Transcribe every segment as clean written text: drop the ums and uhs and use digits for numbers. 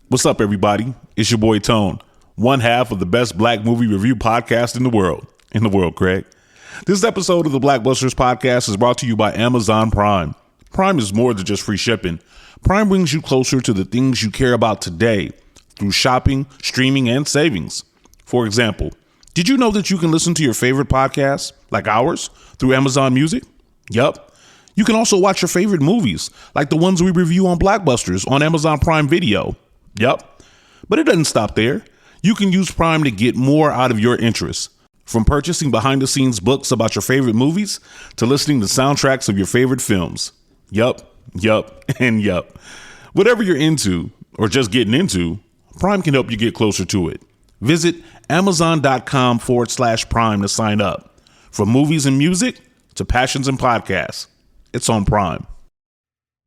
What's up, everybody? It's your boy Tone, one half of the best black movie review podcast in the world. Craig. This episode of the Blackbusters podcast is brought to you by Amazon Prime. Prime is more than just free shipping. Prime brings you closer to the things you care about today through shopping, streaming, and savings. For example, did you know that you can listen to your favorite podcasts, like ours, through Amazon Music? Yup. You can also watch your favorite movies, like the ones we review on Blackbusters on Amazon Prime Video. Yup. But it doesn't stop there. You can use Prime to get more out of your interests. From purchasing behind-the-scenes books about your favorite movies to listening to soundtracks of your favorite films. Yup, and yup. Whatever you're into, or just getting into, Prime can help you get closer to it. Visit Amazon.com/Prime to sign up. From movies and music to passions and podcasts, it's on Prime.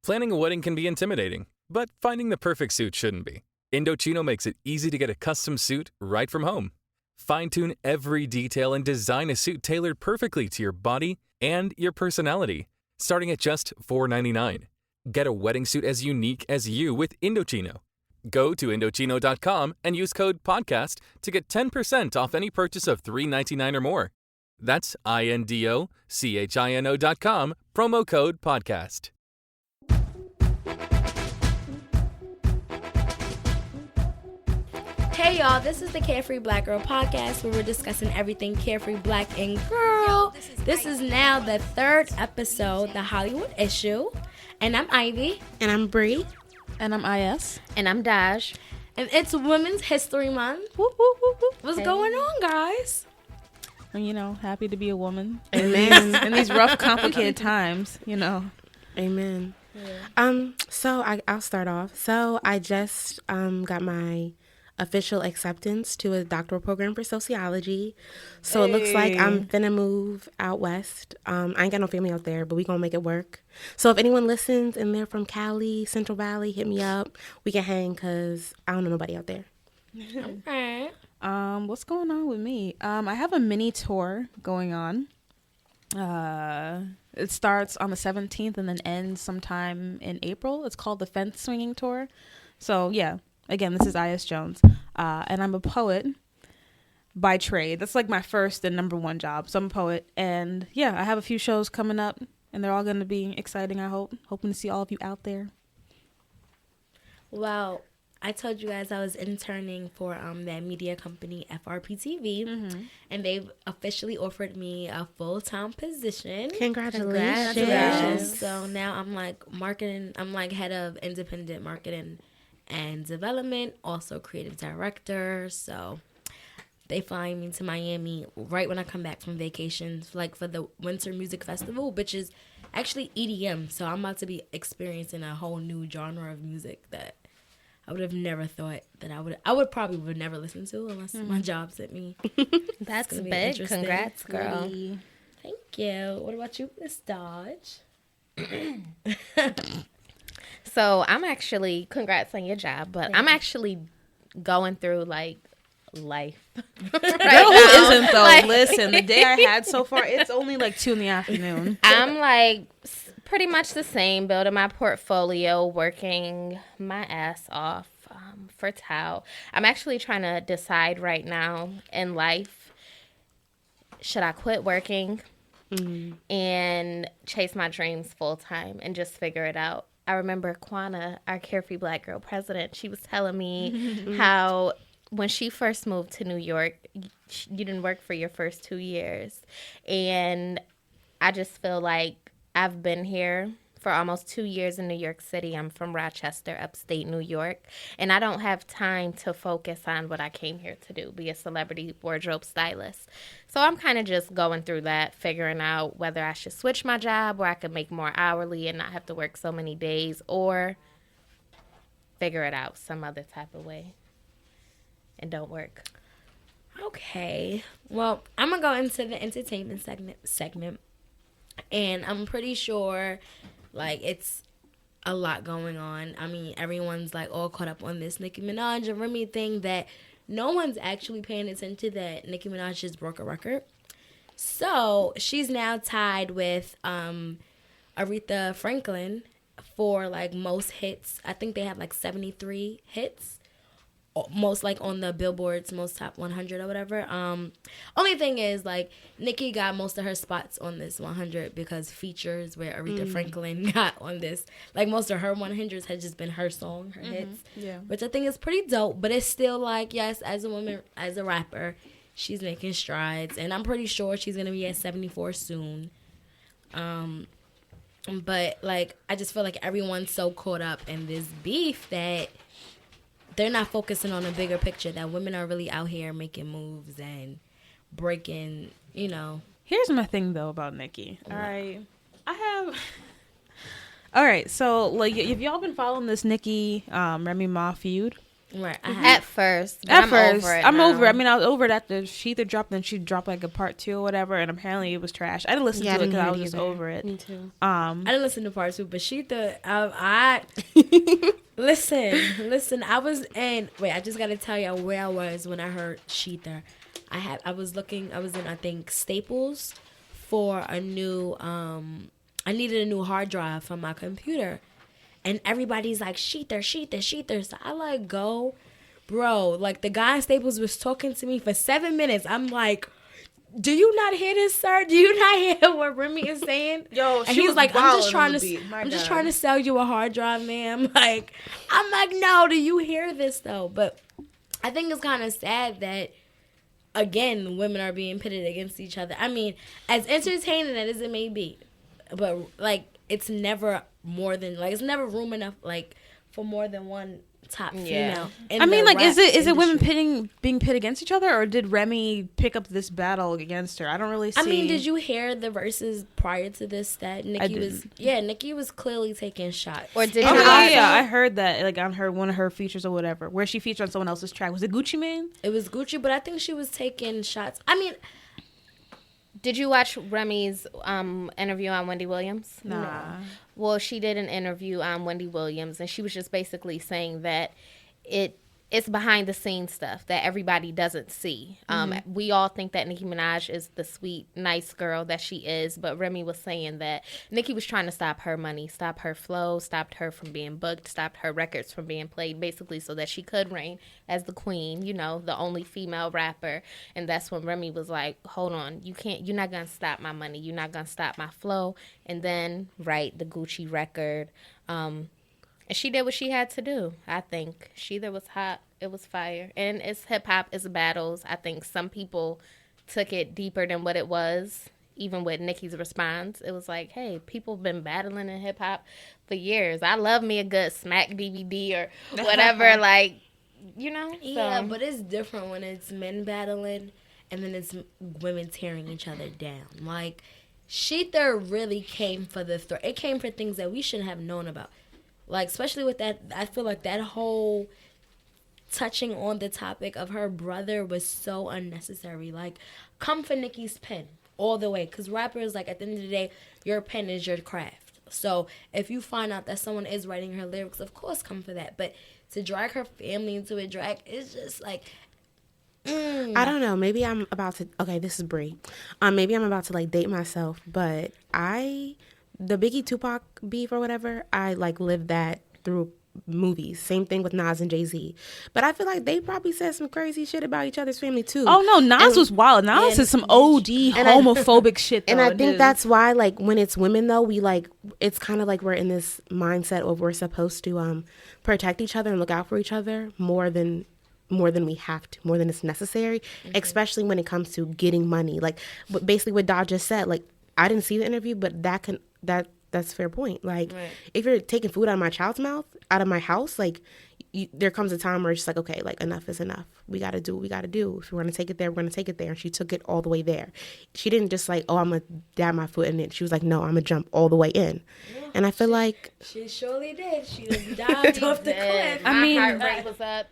Planning a wedding can be intimidating, but finding the perfect suit shouldn't be. Indochino makes it easy to get a custom suit right from home. Fine-tune every detail and design a suit tailored perfectly to your body and your personality, starting at just $4.99. Get a wedding suit as unique as you with Indochino. Go to Indochino.com and use code PODCAST to get 10% off any purchase of $3.99 or more. That's INDOCHINO.com, promo code PODCAST. Hey y'all, this is the Carefree Black Girl podcast where we're discussing everything carefree black and girl. This is now the third episode, the Hollywood issue. And I'm Ivy. And I'm Bree. And I'm IS. And I'm Daj. And it's Women's History Month. Whoop, whoop, whoop, whoop. What's going on, guys? You know, happy to be a woman. Amen. In these rough, complicated times, you know. Amen. Yeah. So I'll start off. So I just got my official acceptance to a doctoral program for sociology. So It looks like I'm finna move out west. I ain't got no family out there, but we gonna make it work. So if anyone listens and they're from Cali, Central Valley, hit me up. We can hang because I don't know nobody out there. Okay. What's going on with me? I have a mini tour going on. It starts on the 17th and then ends sometime in April. It's called the Fence Swinging Tour. So yeah. Again, this is IS Jones, and I'm a poet by trade. That's like my first and number one job. So I'm a poet, and yeah, I have a few shows coming up, and they're all going to be exciting, I hope. Hoping to see all of you out there. Well, I told you guys I was interning for that media company, FRP-TV, and they've officially offered me a full-time position. Congratulations. So now I'm like marketing, I'm like head of independent marketing and development, also creative director. So they flying me to Miami right when I come back from vacation, like for the Winter Music Festival, which is actually EDM. So I'm about to be experiencing a whole new genre of music that I would have never thought that I would probably would never listen to unless my job sent me. That's big. Congrats, girl. Thank you. What about you, Miss Dodge? So I'm actually, congrats on your job, but I'm actually going through like life. Girl, who isn't though? Like, listen, the day I had so far, it's only like 2 PM. I'm like pretty much the same, building my portfolio, working my ass off for Tao. I'm actually trying to decide right now in life, should I quit working and chase my dreams full time and just figure it out? I remember Quanna, our Carefree Black Girl president, she was telling me how when she first moved to New York, you didn't work for your first 2 years. And I just feel like I've been here for almost 2 years in New York City. I'm from Rochester, upstate New York. And I don't have time to focus on what I came here to do, be a celebrity wardrobe stylist. So I'm kind of just going through that, figuring out whether I should switch my job where I could make more hourly and not have to work so many days, or figure it out some other type of way and don't work. Okay. Well, I'm going to go into the entertainment segment. And I'm pretty sure, like, it's a lot going on. I mean, everyone's, like, all caught up on this Nicki Minaj and Remy thing that no one's actually paying attention that Nicki Minaj just broke a record. So she's now tied with Aretha Franklin for, like, most hits. I think they have, like, 73 hits. most like on the Billboard's most top 100 or whatever. Only thing is like Nicki got most of her spots on this 100 because features where Aretha Franklin got on this. Like most of her 100s had just been her song, her hits. Yeah. Which I think is pretty dope, but it's still like, yes, as a woman, as a rapper, she's making strides, and I'm pretty sure she's gonna be at 74 soon. But like I just feel like everyone's so caught up in this beef that they're not focusing on a bigger picture, that women are really out here making moves and breaking, you know. Here's my thing though about Nicki. All right, all right, so like, if y'all been following this Nicki Remy Ma feud? Right. At first. I'm over it. I'm over it. I mean, I was over it after she either dropped, then she dropped like a part 2 or whatever, and apparently it was trash. I didn't listen to it because I was just over it. Me too. I didn't listen to part 2, but she thought I listen. I was in. Wait, I just gotta tell y'all where I was when I heard Sheether. I was in I think Staples for a new. I needed a new hard drive for my computer. And everybody's like, Sheether. So I like go, bro. Like the guy in Staples was talking to me for 7 minutes. I'm like, do you not hear this, sir? Do you not hear what Remy is saying? Yo, and he was like, I'm just trying to sell you a hard drive, ma'am. Like, I'm like, no, do you hear this though? But I think it's kind of sad that, again, women are being pitted against each other. I mean, as entertaining as it may be, but like, it's never more than like it's never room enough like for more than one top female. I mean, like, is it women being pit against each other, or did Remy pick up this battle against her? I don't really see. I mean, did you hear the verses prior to this that Nicki was clearly taking shots? Or did I heard that like on one of her features or whatever, where she featured on someone else's track. Was it Gucci Mane? It was Gucci, but I think she was taking shots. I mean, did you watch Remy's interview on Wendy Williams? Nah. No. Well, she did an interview on Wendy Williams, and she was just basically saying that it's behind the scenes stuff that everybody doesn't see. We all think that Nicki Minaj is the sweet, nice girl that she is, but Remy was saying that Nicki was trying to stop her money, stop her flow, stopped her from being booked, stopped her records from being played, basically so that she could reign as the queen, you know, the only female rapper. And that's when Remy was like, hold on, you're not going to stop my money, you're not going to stop my flow. And then, the Gucci record, and she did what she had to do, I think. Sheether was hot. It was fire. And it's hip-hop. It's battles. I think some people took it deeper than what it was, even with Nicki's response. It was like, hey, people have been battling in hip-hop for years. I love me a good smack DVD or whatever, like, you know? Yeah, but it's different when it's men battling and then it's women tearing each other down. Like, Sheether really came for it came for things that we shouldn't have known about. Like, especially with that, I feel like that whole touching on the topic of her brother was so unnecessary. Like, come for Nicki's pen all the way. Because rappers, like, at the end of the day, your pen is your craft. So if you find out that someone is writing her lyrics, of course come for that. But to drag her family into it, it's just like... I don't know. Maybe I'm about to... Okay, this is Bree. Maybe I'm about to, like, date myself. But the Biggie Tupac beef or whatever, I like lived that through movies. Same thing with Nas and Jay-Z. But I feel like they probably said some crazy shit about each other's family too. Oh no, Nas was wild. Nas said some OD homophobic shit though. And I think that's why, like, when it's women though, we like, it's kind of like we're in this mindset of we're supposed to protect each other and look out for each other more than we have to, more than it's necessary, especially when it comes to getting money. Like, basically what Dod just said, like, I didn't see the interview, but that's a fair point. Like, if you're taking food out of my child's mouth, out of my house, like, there comes a time where it's just like, okay, like, enough is enough. We got to do what we got to do. If we're going to take it there, we're going to take it there. And she took it all the way there. She didn't just like, oh, I'm going to dab my foot in it. She was like, no, I'm going to jump all the way in. Yeah, and I feel like... She surely did. She just dived off the cliff. I mean... My heart rate was up.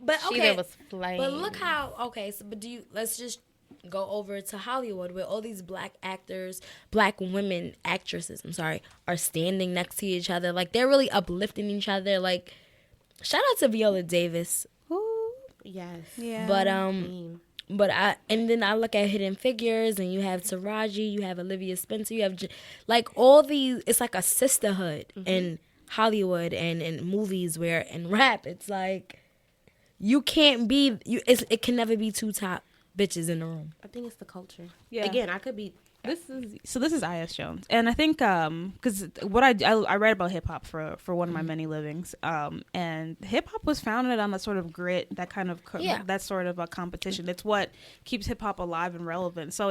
But okay. She was flying. But look how... Okay, so, but let's just go over to Hollywood where all these black women actresses, are standing next to each other. Like, they're really uplifting each other. Like, shout out to Viola Davis. Ooh, yes. Yeah. And then I look at Hidden Figures, and you have Taraji, you have Olivia Spencer, you have like all these. It's like a sisterhood in Hollywood and in movies where in rap it's like you can't be. It can never be two top bitches in the room. I think it's the culture. Yeah. Again, I could be. This is IS Jones, and I think because what I read about hip hop for one of my many livings, and hip hop was founded on that sort of grit, that kind of that sort of a competition. It's what keeps hip hop alive and relevant. So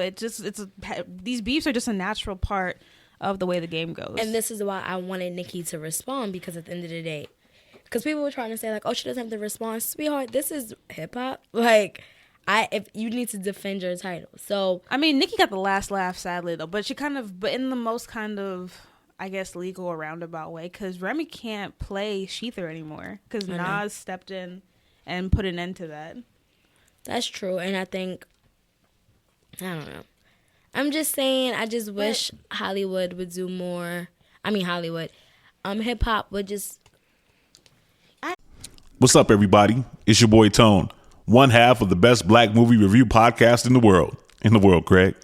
these beefs are just a natural part of the way the game goes. And this is why I wanted Nikki to respond, because at the end of the day, because people were trying to say like, oh, she doesn't have to respond, sweetheart. This is hip hop, like. If you need to defend your title. So I mean, Nikki got the last laugh, sadly though, but but in the most kind of, I guess, legal or roundabout way, because Remy can't play Sheether anymore because Nas stepped in and put an end to that. That's true, and I think, I don't know. I'm just saying, I just wish Hollywood would do more. I mean, Hollywood, hip hop would just. What's up, everybody? It's your boy Tone, one half of the best black movie review podcast in the world. Craig.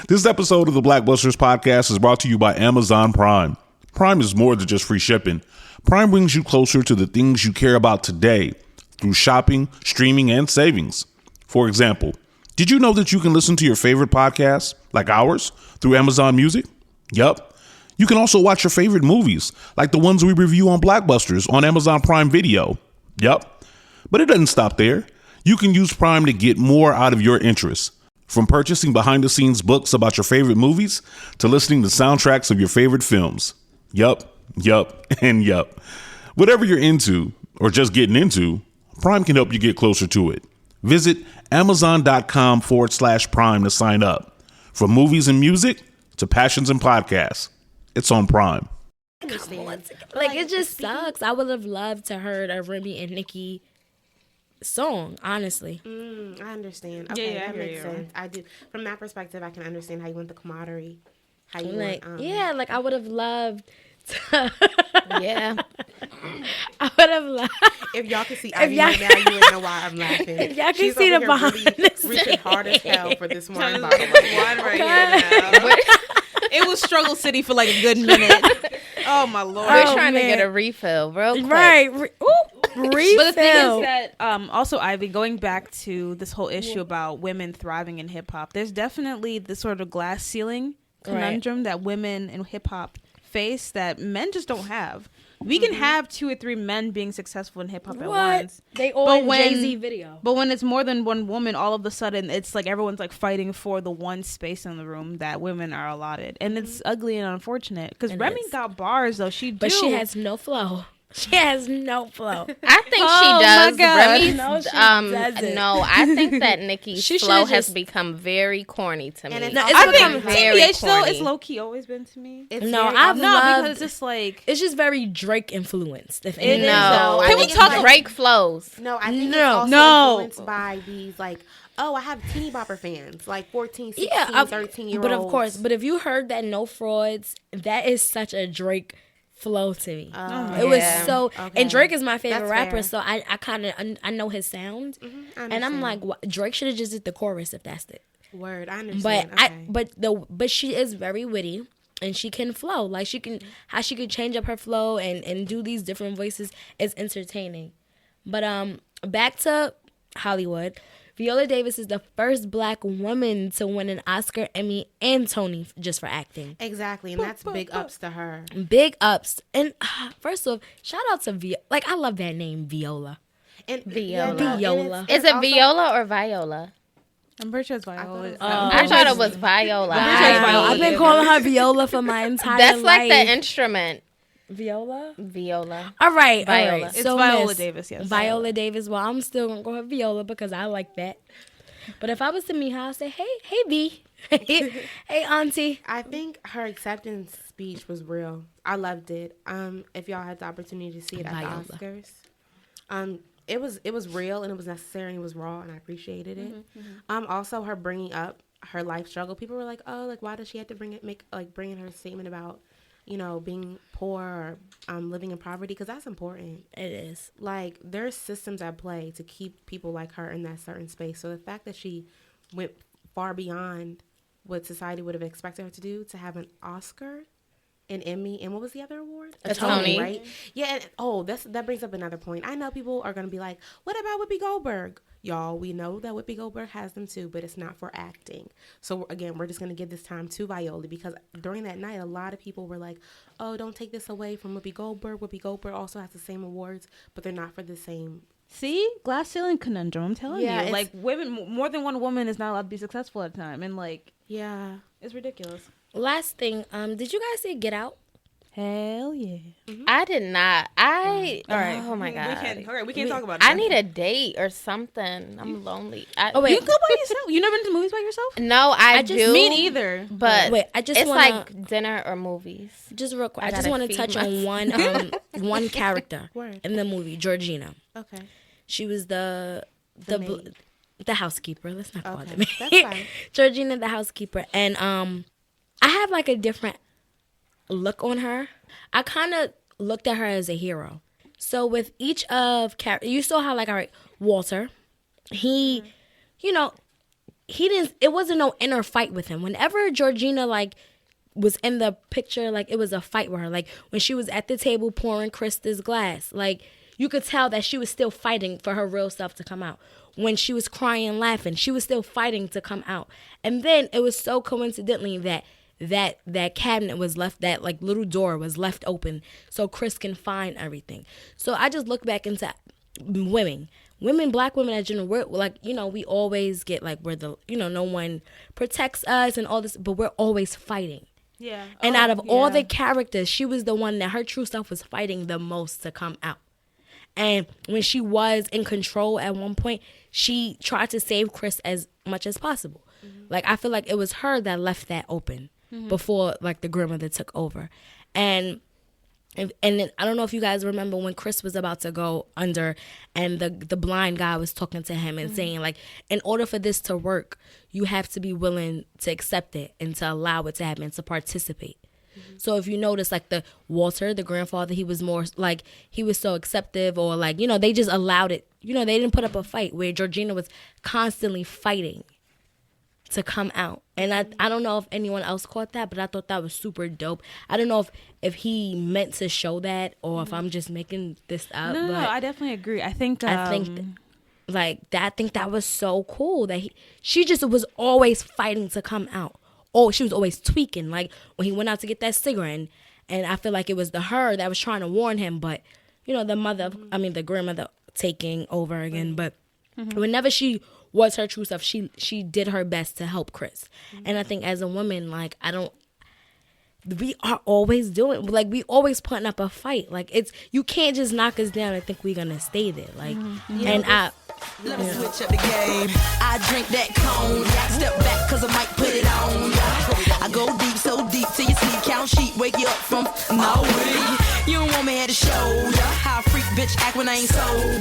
This episode of the Black Busters podcast is brought to you by Amazon Prime. Prime is more than just free shipping. Prime brings you closer to the things you care about today through shopping, streaming, and savings. For example, did you know that you can listen to your favorite podcasts, like ours, through Amazon Music? Yup. You can also watch your favorite movies, like the ones we review on Blackbusters on Amazon Prime Video. Yup. But it doesn't stop there. You can use Prime to get more out of your interests. From purchasing behind-the-scenes books about your favorite movies to listening to soundtracks of your favorite films. Yup, and yup. Whatever you're into or just getting into, Prime can help you get closer to it. Visit Amazon.com/Prime to sign up. From movies and music to passions and podcasts, it's on Prime. Like, it just sucks. I would have loved to heard a Remy and Nicki song, honestly. I understand. Okay, Yeah, that makes sense. I do. From that perspective, I can understand how you want the camaraderie. How you Like, want, like I would have loved to. Yeah. I would have loved. If y'all could see Ivy right now, you would know why I'm laughing. If y'all can She's see over the here behind really the reaching hard as hell for this wine Trying to bottle. look at wine right here now. It was struggle city for like a good minute. Oh my lord! We're trying to get a refill real quick. Right. Refill. But the thing is that also, Ivy, going back to this whole issue about women thriving in hip hop, there's definitely this sort of glass ceiling conundrum that women in hip hop face that men just don't have. We can have 2 or 3 men being successful in hip hop at once. They all in Jay-Z video. But when it's more than one woman, all of a sudden it's like everyone's like fighting for the one space in the room that women are allotted, and it's ugly and unfortunate. Because Remy got bars though, but she has no flow. She has no flow. I think Oh, she does. my God. Remy's, No, she doesn't. no, I think that Nicki's She flow should've has just- become very corny to me. And it's No, also it's I become think very TBH though, corny. it's low key always been to me. It's No, very I've No, loved. because it's just like It's just very Drake influenced. If It anything. is, No, though. I Can we think talk- it's Drake flows. No, I think No. it's also No. influenced by these, like, oh, I have teeny bopper fans, like 14, 16, Yeah, 13-year-olds. but of course, but if you heard that No Frauds, that is such a Drake flow to me. It was so, Okay. and Drake is my favorite That's rapper, fair. so I kind of I know his sound, I and I'm understand. like, Drake should have just did the chorus if that's it. Word, I But understand. Okay. but she is very witty, and she can flow. Like how she could change up her flow and do these different voices is entertaining. But back to Hollywood. Viola Davis is the first black woman to win an Oscar, Emmy, and Tony just for acting. Exactly, and that's big ups to her. Big ups. And first off, shout out to Viola. Like, I love that name, Viola. And Viola. and Viola. Is it also- Viola or Viola? I'm pretty sure it's Viola. I thought it was Viola. I've been calling her Viola for my entire That's life. like the instrument. Viola? Viola. All right. Viola. It's So, Viola Miss Davis, yes. Viola Davis. Well, I'm still going to call her Viola because I like that. But if I was to meet her, I'd say, hey, V. Hey, Auntie. I think her acceptance speech was real. I loved it. If y'all had the opportunity to see it at Viola. the Oscars, it was real and it was necessary and it was raw and I appreciated it. Also her bringing up her life struggle. People were like, oh, like why does she have to bringing her statement about, you know, being poor or living in poverty, because that's important. It is. Like there's systems at play to keep people like her in that certain space. So the fact that she went far beyond what society would have expected her to do, to have an Oscar an Emmy, and what was the other award? A Tony. Right? Yeah. And, that brings up another point. I know people are going to be like, what about Whoopi Goldberg? Y'all, we know that Whoopi Goldberg has them too, but it's not for acting. So again, we're just going to give this time to Viola, because during that night, a lot of people were like, oh, don't take this away from Whoopi Goldberg. Whoopi Goldberg also has the same awards, but they're not for the same. See, glass ceiling conundrum. I'm telling Yeah, you, like women, more than one woman is not allowed to be successful at a time, and like, yeah, it's ridiculous. Last thing, did you guys see Get Out? Hell yeah. I did not. All right. Oh my God. We can't talk about it. I need a date or something. I'm lonely. Oh, wait. You can go by yourself. You never been to movies by yourself? No, I do. Me neither. But Wait, I just it's wanna, like dinner or movies. just real quick. I just gotta want to feed touch on one character Word. in the movie, Georgina. Okay. She was the maid. the housekeeper. Let's not call Okay, it me. that's fine. Georgina, the housekeeper, and I have like a different look on her. I kind of looked at her as a hero. So with each of you saw how, like, all right, Walter, he, he didn't. It wasn't no inner fight with him. Whenever Georgina like was in the picture, like it was a fight with her. Like when she was at the table pouring Chris this glass, like you could tell that she was still fighting for her real self to come out. When she was crying and laughing, she was still fighting to come out. And then it was so coincidentally that cabinet was left, that like little door was left open so Chris can find everything. So I just look back into women, black women in general. We're like, we always get like, we're the, no one protects us and all this, but we're always fighting. Yeah. And out of all the characters, she was the one that her true self was fighting the most to come out. And when she was in control at one point, she tried to save Chris as much as possible. Like, I feel like it was her that left that open before, like, the grandmother took over. And then I don't know if you guys remember when Chris was about to go under and the blind guy was talking to him and saying, like, in order for this to work, you have to be willing to accept it and to allow it to happen, to participate. So if you notice, like, the Walter, the grandfather, he was more like, he was so acceptive, or like, they just allowed it. They didn't put up a fight, where Georgina was constantly fighting to come out. And I don't know if anyone else caught that, but I thought that was super dope. I don't know if he meant to show that, or if I'm just making this up. No, but I definitely agree. I think that was so cool that she just was always fighting to come out. Oh, she was always tweaking. Like when he went out to get that cigarette, and I feel like it was her that was trying to warn him, but the grandmother taking over again. But whenever she was her true self, she did her best to help Chris. And I think as a woman, like, we are always we always putting up a fight. Like, you can't just knock us down and think we're gonna stay there. Like, Let me switch up the game. I drink that cone. Step back cause I might put it on. I go deep, so deep till you sleep. Count sheep, wake you up from no way. You don't want me at the shoulder. How a freak bitch act when I ain't sober.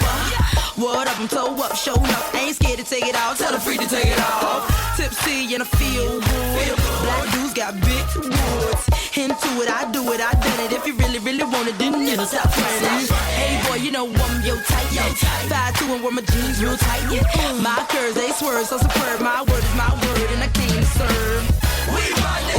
What up, I'm toe up, show up. Ain't scared to take it off. Tell a freak to take it off. Tipsy and I feel good. Black dudes got big woods. Into it, I do it, I done it. If you really, really want it, then never stop running. Hey boy, I'm yo tight. 5'2" and wear my jeans real tight. My curves, they swerve, so superb. My word is my word, and I came to serve. We run this.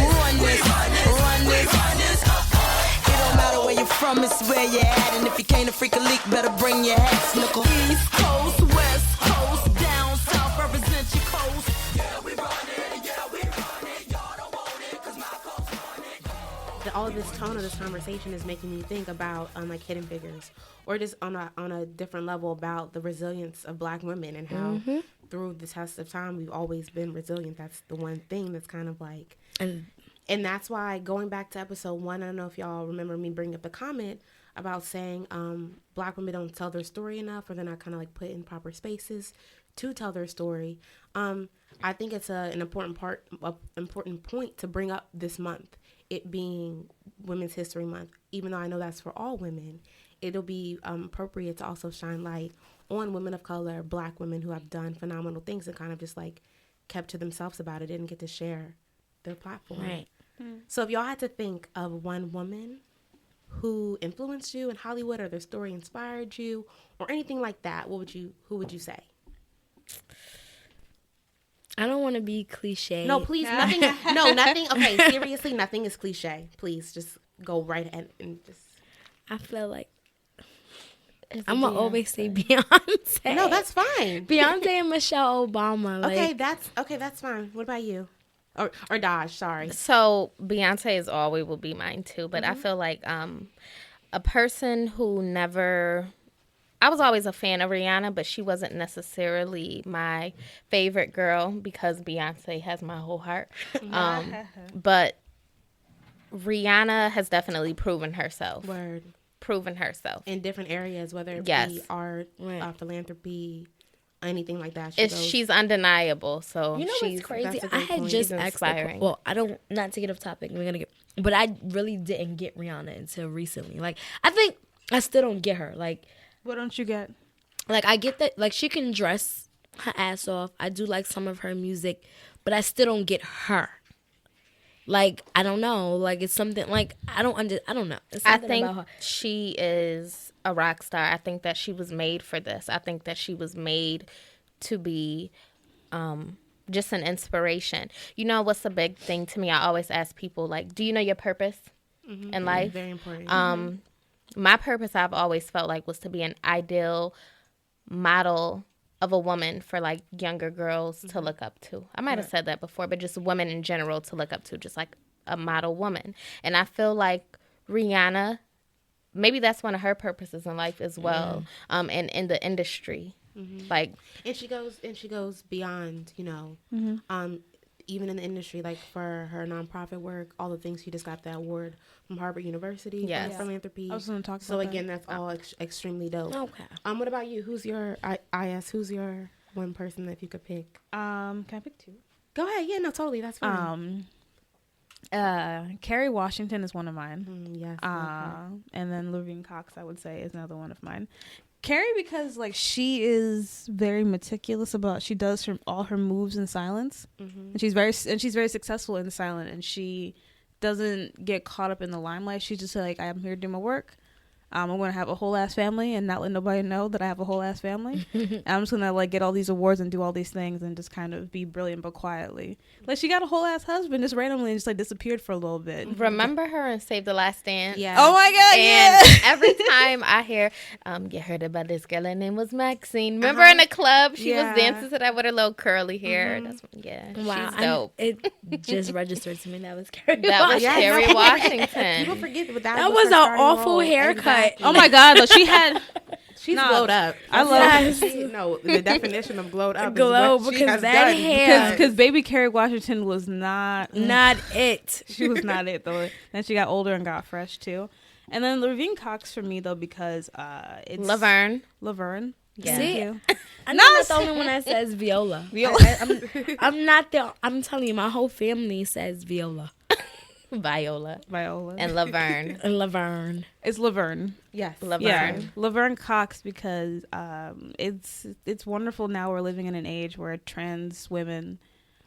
It don't matter where you're from, it's where you're at. And if you can't freak a leak, better bring your hats. Look, East Coast, West Coast, down south, represent your coast. Yeah, we run it. Y'all don't want it, cause my coast run it. All of this tone of this conversation is making me think about like Hidden Figures, or just on a different level about the resilience of Black women and how through the test of time we've always been resilient. That's the one thing that's kind of like, and that's why, going back to episode 1, I don't know if y'all remember me bringing up the comment about saying Black women don't tell their story enough, or they're not kind of like put in proper spaces to tell their story. I think it's an important point to bring up this month, it being Women's History Month. Even though I know that's for all women, it'll be appropriate to also shine light on women of color, Black women who have done phenomenal things and kind of just like kept to themselves about it, didn't get to share their platform. Right. So if y'all had to think of one woman who influenced you in Hollywood, or their story inspired you, or anything like that, who would you say? I don't want to be cliche. No, please, nothing. Okay, seriously, nothing is cliche. Please, just go right ahead and just. I feel like It's I'm gonna always say Beyonce. No, that's fine. Beyonce and Michelle Obama. Like, Okay, that's fine. What about you? Or Dodge, sorry. So Beyonce is always will be mine too, but I feel like a person who never. I was always a fan of Rihanna, but she wasn't necessarily my favorite girl because Beyonce has my whole heart. But Rihanna has definitely proven herself. Word. Proven herself. In different areas, whether it Yes. be art, philanthropy, anything like that. She's undeniable. So you know she's what's crazy? that's a I great had point. just She's asked. inspiring. Well, I don't. Not to get off topic. We're gonna get. But I really didn't get Rihanna until recently. Like, I think I still don't get her. Like, What don't you get? I get that. Like, she can dress her ass off. I do like some of her music, but I still don't get her. Like, I don't know. Like, it's something like I don't know. It's I something think about her. she is a rock star. I think that she was made for this. I think that she was made to be just an inspiration. You know what's a big thing to me? I always ask people, like, do you know your purpose in life? Very important. My purpose, I've always felt like, was to be an ideal model of a woman for, like, younger girls to look up to. I might have said that before, but just women in general to look up to, just like a model woman. And I feel like Rihanna, maybe that's one of her purposes in life as well, and in the industry. Like, and she goes beyond, even in the industry, like for her nonprofit work, all the things. She just got that award from Harvard University Yes. for philanthropy. I was going to talk So about again, that's all extremely dope. Okay. What about you? Who's your who's your one person that you could pick? Can I pick two? Go ahead. Yeah, no, totally. That's fine. Kerry Washington is one of mine. Yes. Okay. And then Laverne Cox, I would say, is another one of mine. Carrie, because like she is very meticulous about, she does all her moves in silence, and she's very successful in silent, and she doesn't get caught up in the limelight. She's just like, I'm here to do my work. I'm going to have a whole ass family and not let nobody know that I have a whole ass family. And I'm just going to like get all these awards and do all these things and just kind of be brilliant but quietly. Like she got a whole ass husband just randomly and just like disappeared for a little bit. remember her in Save the Last Dance? Yeah. Oh my God, And yeah. every time I hear, you heard about this girl, her name was Maxine. Remember in the club, she Yeah. was dancing to that with her little curly hair. That's Wow, she's dope. It just registered to me that was Carrie. That was Yeah, Kerry no, Washington. People forget, but that That was was her an starting awful role. haircut. Exactly. Oh my God, though, she had... She's Nah, glowed up. I love the definition of glowed up. Glow, is what she because has that done. hair- Because baby Kerry Washington was not it. she was not it though. Then she got older and got fresh too. And then Laverne Cox for me though, because it's Laverne. Yeah. See? Thank you. I'm not the only one that says Viola. I'm not the. I'm telling you, my whole family says Viola Viola. Viola. And Laverne. and Laverne. It's Laverne. Yes. Laverne. Yeah, Laverne Cox, because it's wonderful now we're living in an age where trans women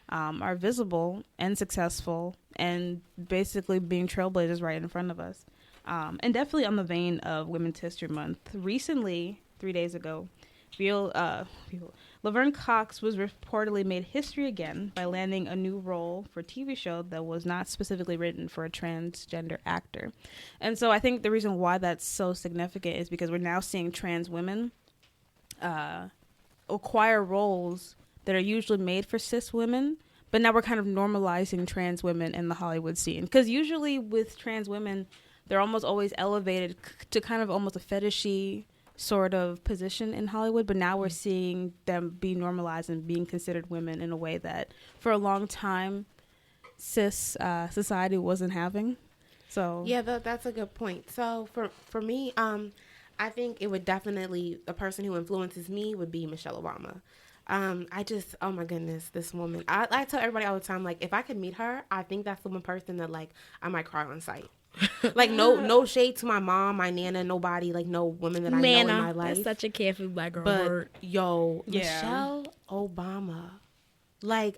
are visible and successful and basically being trailblazers right in front of us. And definitely on the vein of Women's History Month. Recently, 3 days ago, Laverne Cox was reportedly made history again by landing a new role for a TV show that was not specifically written for a transgender actor. And so I think the reason why that's so significant is because we're now seeing trans women acquire roles that are usually made for cis women, but now we're kind of normalizing trans women in the Hollywood scene. Because usually with trans women, they're almost always elevated to kind of almost a fetishy sort of position in Hollywood, but now we're seeing them be normalized and being considered women in a way that for a long time cis society wasn't having. So Yeah, that's a good point. So for me, I think it would definitely, a person who influences me would be Michelle Obama. Oh my goodness, this woman. I tell everybody all the time, like, if I could meet her, I think that's the one person that, like, I might cry on sight. Like, no shade to my mom, my nana, nobody, like, no woman that I know in my life. That's such a carefree black girl But word. yo, Yeah. Michelle Obama. Like,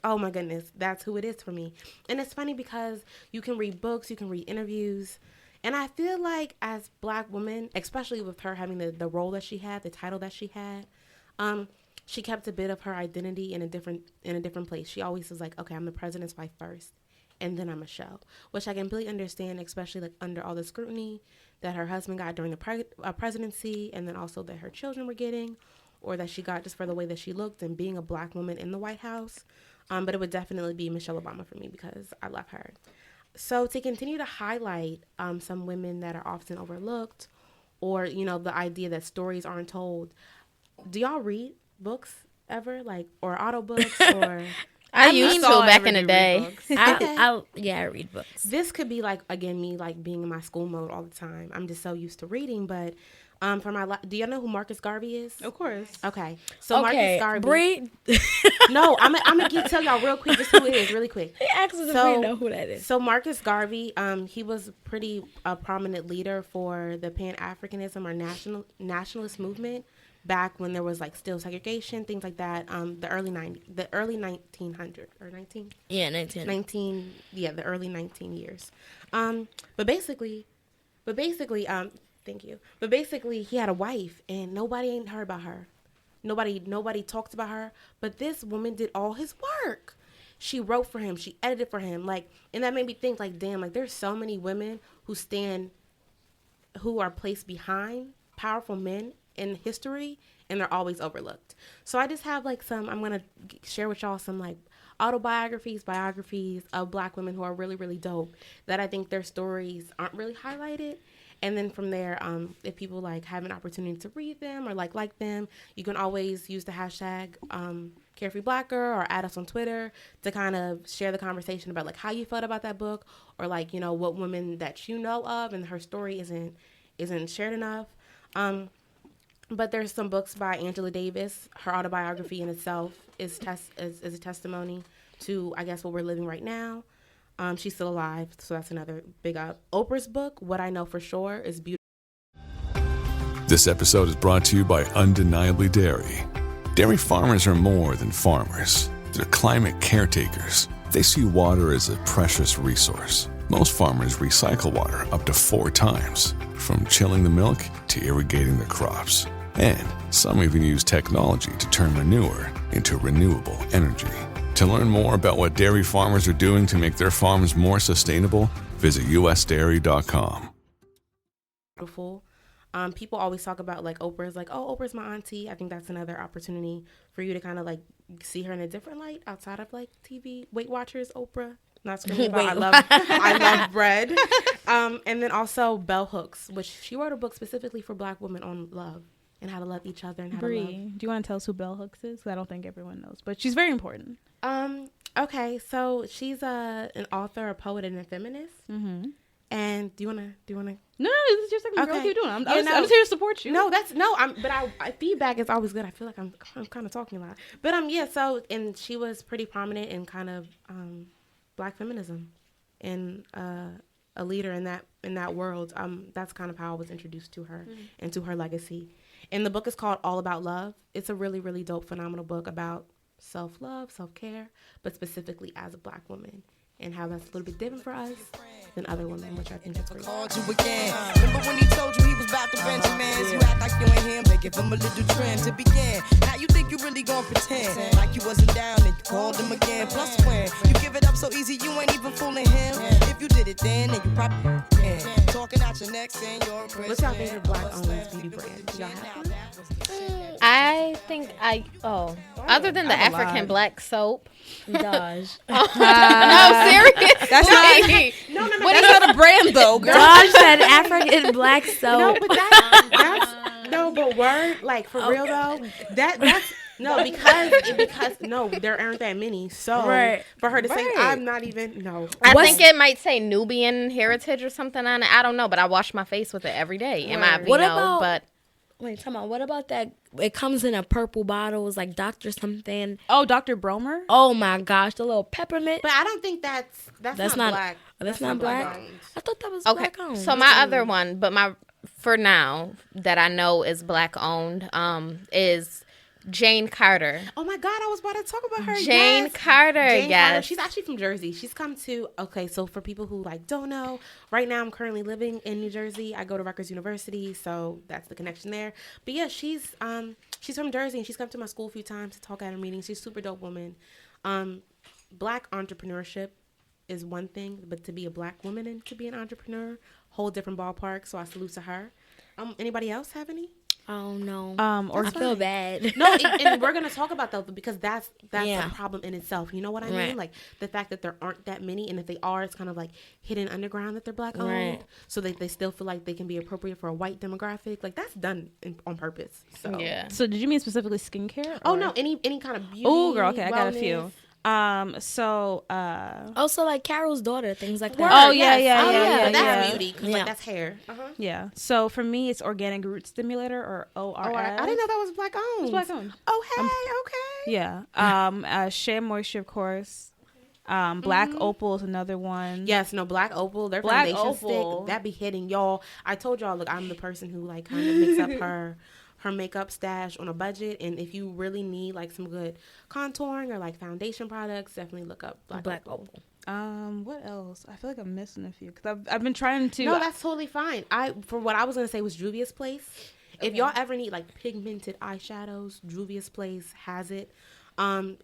oh my goodness, that's who it is for me. And it's funny because you can read books, you can read interviews. And I feel like as black women, especially with her having the role that she had, the title that she had, she kept a bit of her identity in a different place. She always was like, okay, I'm the president's wife first. and then I'm a show, which I completely understand, especially like under all the scrutiny that her husband got during the presidency, and then also that her children were getting, or that she got just for the way that she looked and being a black woman in the White House. But it would definitely be Michelle Obama for me because I love her. So to continue to highlight some women that are often overlooked, or, you know, the idea that stories aren't told. Do y'all read books ever? Like, or auto books or... I used to back in the day. I read books. This could be like, again, me like being in my school mode all the time. I'm just so used to reading, but for my do y'all know who Marcus Garvey is? Of course. Okay. So Marcus Garvey. Bree. No, I'm gonna tell y'all real quick just who it is, really quick. He asked us if we know who that is. So Marcus Garvey, he was pretty prominent leader for the Pan-Africanism or nationalist movement back when there was like still segregation, things like that. The early 1900s or 19. Yeah, 19. Yeah, the early 19 years. But basically, thank you. But basically, he had a wife, and nobody ain't heard about her. Nobody talked about her. But this woman did all his work. She wrote for him. She edited for him. Like, and that made me think, like, damn, like there's so many women who are placed behind powerful men in history, and they're always overlooked. So I just have like I'm gonna share with y'all some like biographies of black women who are really, really dope that I think their stories aren't really highlighted. And then from there, if people like have an opportunity to read them or like them, you can always use the hashtag Carefree Black Girl or add us on Twitter to kind of share the conversation about like how you felt about that book, or like, you know, what women that you know of and her story isn't shared enough. But there's some books by Angela Davis. Her autobiography in itself is a testimony to, I guess, what we're living right now. She's still alive, so that's another big up. Oprah's book, What I Know for Sure, is beautiful. This episode is brought to you by Undeniably Dairy. Dairy farmers are more than farmers. They're climate caretakers. They see water as a precious resource. Most farmers recycle water up to 4 times, from chilling the milk to irrigating the crops. And some even use technology to turn manure into renewable energy. To learn more about what dairy farmers are doing to make their farms more sustainable, visit usdairy.com. Beautiful. People always talk about like Oprah's like, oh, Oprah's my auntie. I think that's another opportunity for you to kind of like see her in a different light outside of like TV. Weight Watchers, Oprah. Not screaming about I love bread. And then also Bell Hooks, which she wrote a book specifically for black women on love and how to love each other and how to love. Do you want to tell us who Bell Hooks is? 'Cause I don't think everyone knows, but she's very important. Okay, so she's an author, a poet, and a feminist. Mm-hmm. And do you wanna? No, this is your segment. Okay. Girl, keep doing. I'm Yeah, just here to support you. Feedback is always good. I feel like I'm kind of talking a lot, but yeah. So, and she was pretty prominent in kind of black feminism, and a leader in that world. That's kind of how I was introduced to her and to her legacy. And the book is called All About Love. It's a really, really dope, phenomenal book about self-love, self-care, but specifically as a black woman, and how that's a little bit different for us than other women, which I think is great. Called you again. Remember when he told you he was about to Benjamins? You act like you ain't him, they give him a little trim to begin. Now you think you really gon' pretend like you wasn't down and you called him again. Plus when you give it up so easy, you ain't even fooling him. If you did it then you probably can. Talking out your neck saying you're a Christian. What's your favorite black-owned beauty brand? Do y'all have one? I think other than the African black soap. Dodge. No, serious. That's no. That's not a brand though, girl. Dodge said African black soap. No, but but word, like for real though, that's no, because no, there aren't that many. So for her to say I'm not even I think it might say Nubian heritage or something on it. I don't know, but I wash my face with it every day. In my Wait, come on. What about that? It comes in a purple bottle. It's like Dr. something. Oh, Dr. Bromer? Oh, my gosh. The little peppermint. But I don't think that's not black. That's not black? I thought that was black owned. So my other one, but for now, that I know is black owned, is Jane Carter. Oh my God, I was about to talk about her. Jane Carter, Carter. She's actually from Jersey. She's come to, so for people who like don't know, right now I'm currently living in New Jersey. I go to Rutgers University, so that's the connection there. But yeah, she's from Jersey, and she's come to my school a few times to talk at her meetings. She's a super dope woman. Black entrepreneurship is one thing, but to be a Black woman and to be an entrepreneur, whole different ballpark. So I salute to her. Anybody else have any? Oh no. Or I feel bad. No, and we're gonna talk about that because that's Yeah. a problem in itself. You know what I mean? Right. Like the fact that there aren't that many, and if they are, it's kind of like hidden underground that they're Black owned, Right. so they still feel like they can be appropriate for a white demographic. Like that's done on purpose. So Yeah. So did you mean specifically skincare? Oh or- no, any kind of beauty. Oh, girl. Okay, I got a wellness. few. So. Also, like Carol's daughter, things like Word, that. Oh, yeah, yes. yeah, Oh, yeah, but that's yeah. beauty. 'Cause, Yeah. like that's hair. Yeah. So for me, it's organic root stimulator or ORS. Oh, I didn't know that was Black owned. It's Black owned. Oh, hey, okay. Yeah. Shea Moisture, of course. Black Opal is another one. Yes, no, Black Opal, their Black foundation Opal. stick, that be hitting y'all. I told y'all, look, I'm the person who like kind of makes up her makeup stash on a budget, and if you really need like some good contouring or like foundation products, definitely look up Black Opal. What else? I feel like I'm missing a few because I've been trying to. No, that's totally fine. For what I was gonna say was Juvia's Place. If y'all ever need like pigmented eyeshadows, Juvia's Place has it.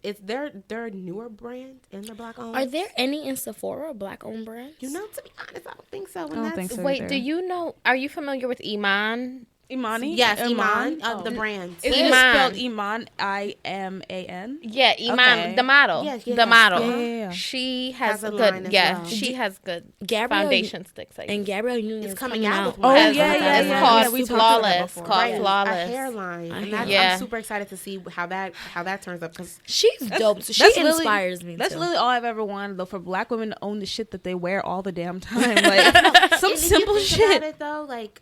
It's their newer brand and they're Black owned. Are there any in Sephora Black owned brands? You know, to be honest, I don't think so. I don't think so. Wait, either. do you know? Are you familiar with Iman? Imani? Yes, Iman, Oh. the brand. Is Iman. it spelled Iman? IMAN? Yeah, Iman, Okay. the model. Yes, yes, the model. yeah. She has, Has a line good. as Yeah, well. she has good Gabrielle- foundation sticks. I And Gabrielle Union It's is coming coming out out. with one. Oh, It's yeah. It's Yeah, called we talked about that Flawless. before. Called a Flawless. hairline, and that's, Yeah. I'm super excited to see how that turns up because She's dope. So she That's literally- inspires me. That's too. literally all I've ever wanted, though, for Black women to own the shit that they wear all the damn time. Like, some simple About shit. it though, like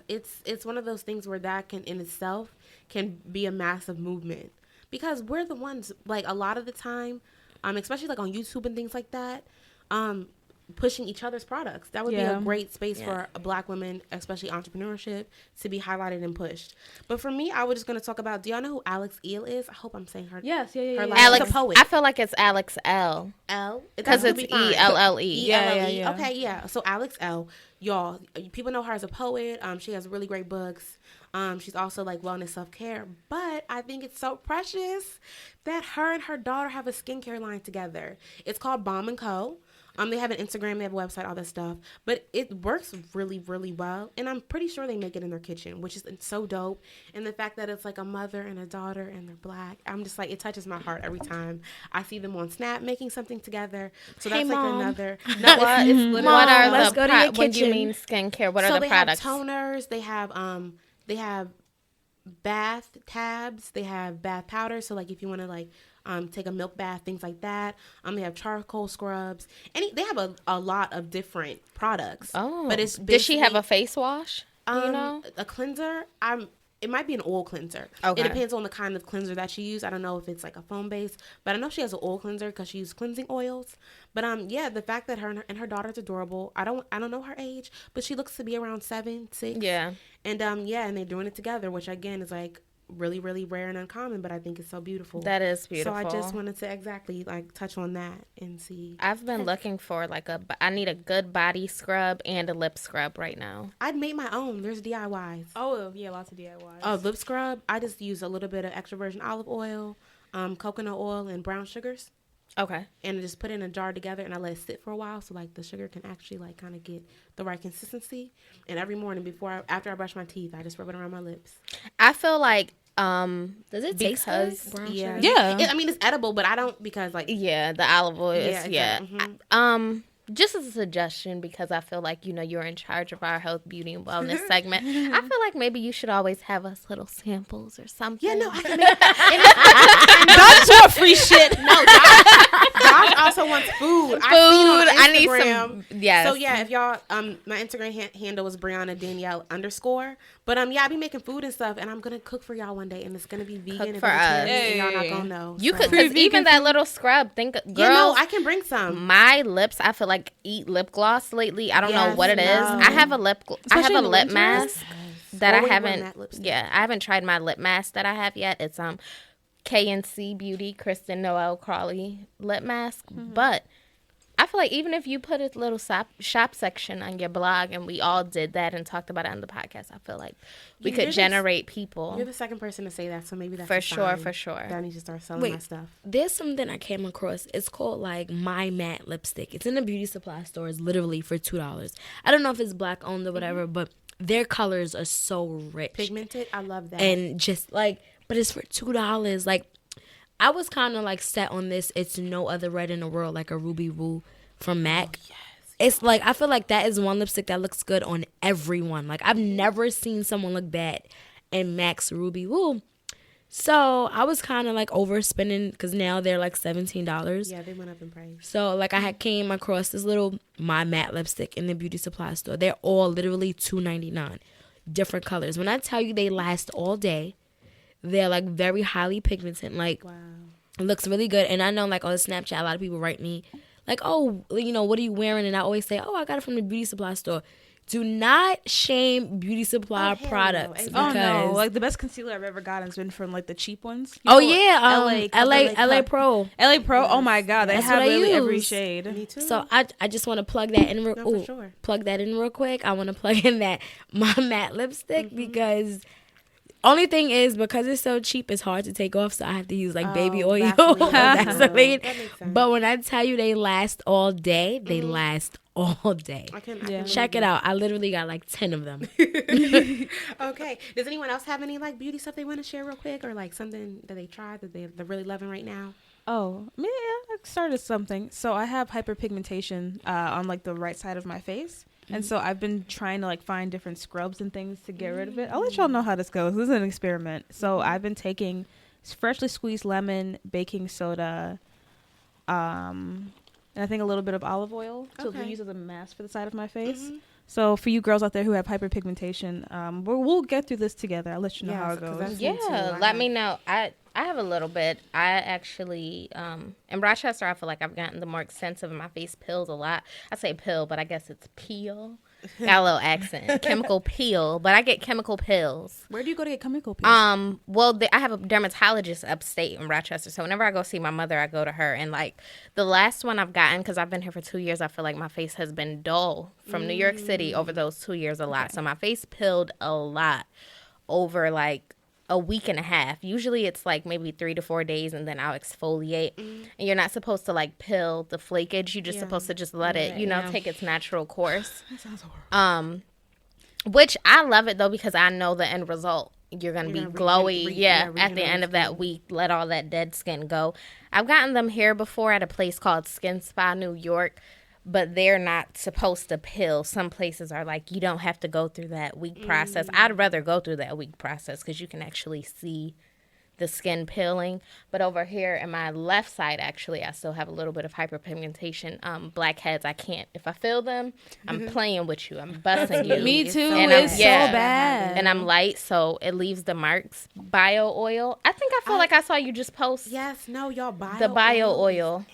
it's one of those things where that can in itself can be a massive movement because we're the ones like a lot of the time, especially like on YouTube and things like that, pushing each other's products. That would be Yeah. a great space for Black women, especially entrepreneurship, to be highlighted and pushed. But for me, I was just going to talk about. Do y'all know who Alex Eel is? I hope I'm saying her. Yes, yeah. Her last- Alex, She's a poet. I feel like it's Alex L. L Because That it's would be fine. ELLE. ELLE. Yeah. Okay, yeah. So Alex L, y'all, people know her as a poet. She has really great books. She's also like wellness, self-care. But I think it's so precious that her and her daughter have a skincare line together. It's called Balm & Co. They have an Instagram, they have a website, all that stuff. But it works really, really well. And I'm pretty sure they make it in their kitchen, which is so dope. And the fact that it's like a mother and a daughter and they're Black, I'm just like, it touches my heart every time I see them on Snap making something together. So that's Hey, like Mom. another. No, it's literally What are let's the go to your when do you kitchen. mean skincare? What so are the they products? have toners, they have bath tabs, they have bath powder. So like if you want to like take a milk bath, things like that. They have charcoal scrubs. They have a lot of different products. Oh, but it's does she have basically, a face wash? Do you know? a cleanser? It might be an oil cleanser. Okay. It depends on the kind of cleanser that she uses. I don't know if it's like a foam base, but I know she has an oil cleanser because she uses cleansing oils. But yeah, the fact that her and her daughter's adorable. I don't know her age, but she looks to be around 7, 6. Yeah. And yeah, and they're doing it together, which again is like really, really rare and uncommon, but I think it's so beautiful. That is beautiful. So I just wanted to exactly like touch on that and see. I've been looking for like I need a good body scrub and a lip scrub right now. I'd made my own. There's DIYs. Oh, yeah, lots of DIYs. Lip scrub. I just use a little bit of extra virgin olive oil, coconut oil, and brown sugars, Okay. and just put it in a jar together, and I let it sit for a while so like the sugar can actually like kind of get the right consistency. And every morning after I brush my teeth, I just rub it around my lips. I feel like Does it taste good? because Brown Yeah, sugar? Yeah. I mean it's edible, but I don't because like yeah, the olive oil is Yeah, yeah. exactly. Just as a suggestion, because I feel like, you're in charge of our health, beauty, and wellness segment. I feel like maybe you should always have us little samples or something. yeah, no, I can make that. Dogs want free shit. Josh also wants food. I need some. Yes. So yeah, if y'all, my Instagram handle is Breanna Danielle _. But yeah, I be making food and stuff, and I'm gonna cook for y'all one day, and it's gonna be vegan and for us. vegetarian, and y'all not gonna know. You so. could, because even that little scrub, girls, Yeah, no, I can bring some. my lips, I feel like eat lip gloss lately. I don't know Yes, what it is. no. I have a lip Especially in the lip winters. mask that I Always wearing haven't. that lipstick. Yeah, I haven't tried my lip mask that I have yet. It's KNC Beauty Kristen Noel Crawley lip mask, but I feel like even if you put a little shop section on your blog and we all did that and talked about it on the podcast, I feel like we could generate people. You're the second person to say that, so maybe that's for sure. I need to start selling my stuff. There's something I came across. It's called like My Matte Lipstick. It's in a beauty supply store. It's literally for $2. I don't know if it's black owned or whatever, but their colors are so rich. Pigmented. I love that. And just like, but it's for $2. Like, I was kind of like set on this. It's no other red in the world, like a Ruby Woo from MAC. Oh, yes. It's like, I feel like that is one lipstick that looks good on everyone. Like, I've never seen someone look bad in MAC's Ruby Woo. So I was kind of like overspending because now they're like $17. Yeah, they went up in price. So like I came across this little My Matte lipstick in the beauty supply store. They're all literally $2.99, different colors. When I tell you they last all day, they're like very highly pigmented. Like, wow. It looks really good. And I know like on Snapchat, a lot of people write me like, oh, you know, what are you wearing? And I always say, oh, I got it from the beauty supply store. Do not shame beauty supply products. No. Oh no! Like the best concealer I've ever gotten has been from like the cheap ones. LA Pro. LA Pro. Yes. Oh my God, they have really every shade. Me too. So I just want to plug that in. Plug that in real quick. I want to plug in that My Matte lipstick because. Only thing is, because it's so cheap, it's hard to take off, so I have to use like baby oil or Vaseline. But when I tell you they last all day, they last all day. I can check it out. I literally got like 10 of them. Okay. Does anyone else have any like beauty stuff they want to share real quick, or like something that they tried that they're really loving right now? Oh, yeah, I started something. So I have hyperpigmentation on like the right side of my face. And so I've been trying to like find different scrubs and things to get rid of it. I'll let y'all know how this goes. This is an experiment. So I've been taking freshly squeezed lemon, baking soda, and I think a little bit of olive oil to use as a mask for the side of my face. Mm-hmm. So for you girls out there who have hyperpigmentation, we'll get through this together. I'll let you know how it goes. Yeah, let me know. I have a little bit. I actually, in Rochester, I feel like I've gotten the more extensive in my face peels a lot. I say pill, but I guess it's peel. Got a little accent. Chemical peel, but I get chemical pills. Where do you go to get chemical pills? Well, I have a dermatologist upstate in Rochester, so whenever I go see my mother, I go to her. And like the last one I've gotten, because I've been here for 2 years, I feel like my face has been dull from New York City over those 2 years a lot. So my face peeled a lot over like a week and a half. Usually it's like maybe 3 to 4 days, and then I'll exfoliate. And you're not supposed to like peel the flakage. You're just supposed to just let it, take its natural course. That sounds horrible. Which I love it though, because I know the end result. You're gonna be glowy, at the end of that week. Let all that dead skin go. I've gotten them here before at a place called Skin Spa New York, but they're not supposed to peel. Some places are like, you don't have to go through that week process. I'd rather go through that week process because you can actually see the skin peeling. But over here in my left side, actually, I still have a little bit of hyperpigmentation. Blackheads, I can't. If I feel them, I'm playing with you. I'm busting you. Me too. And it's so bad. And I'm light, so it leaves the marks. Bio oil. I think I feel like I saw you just post. Yes, no, y'all the bio oil.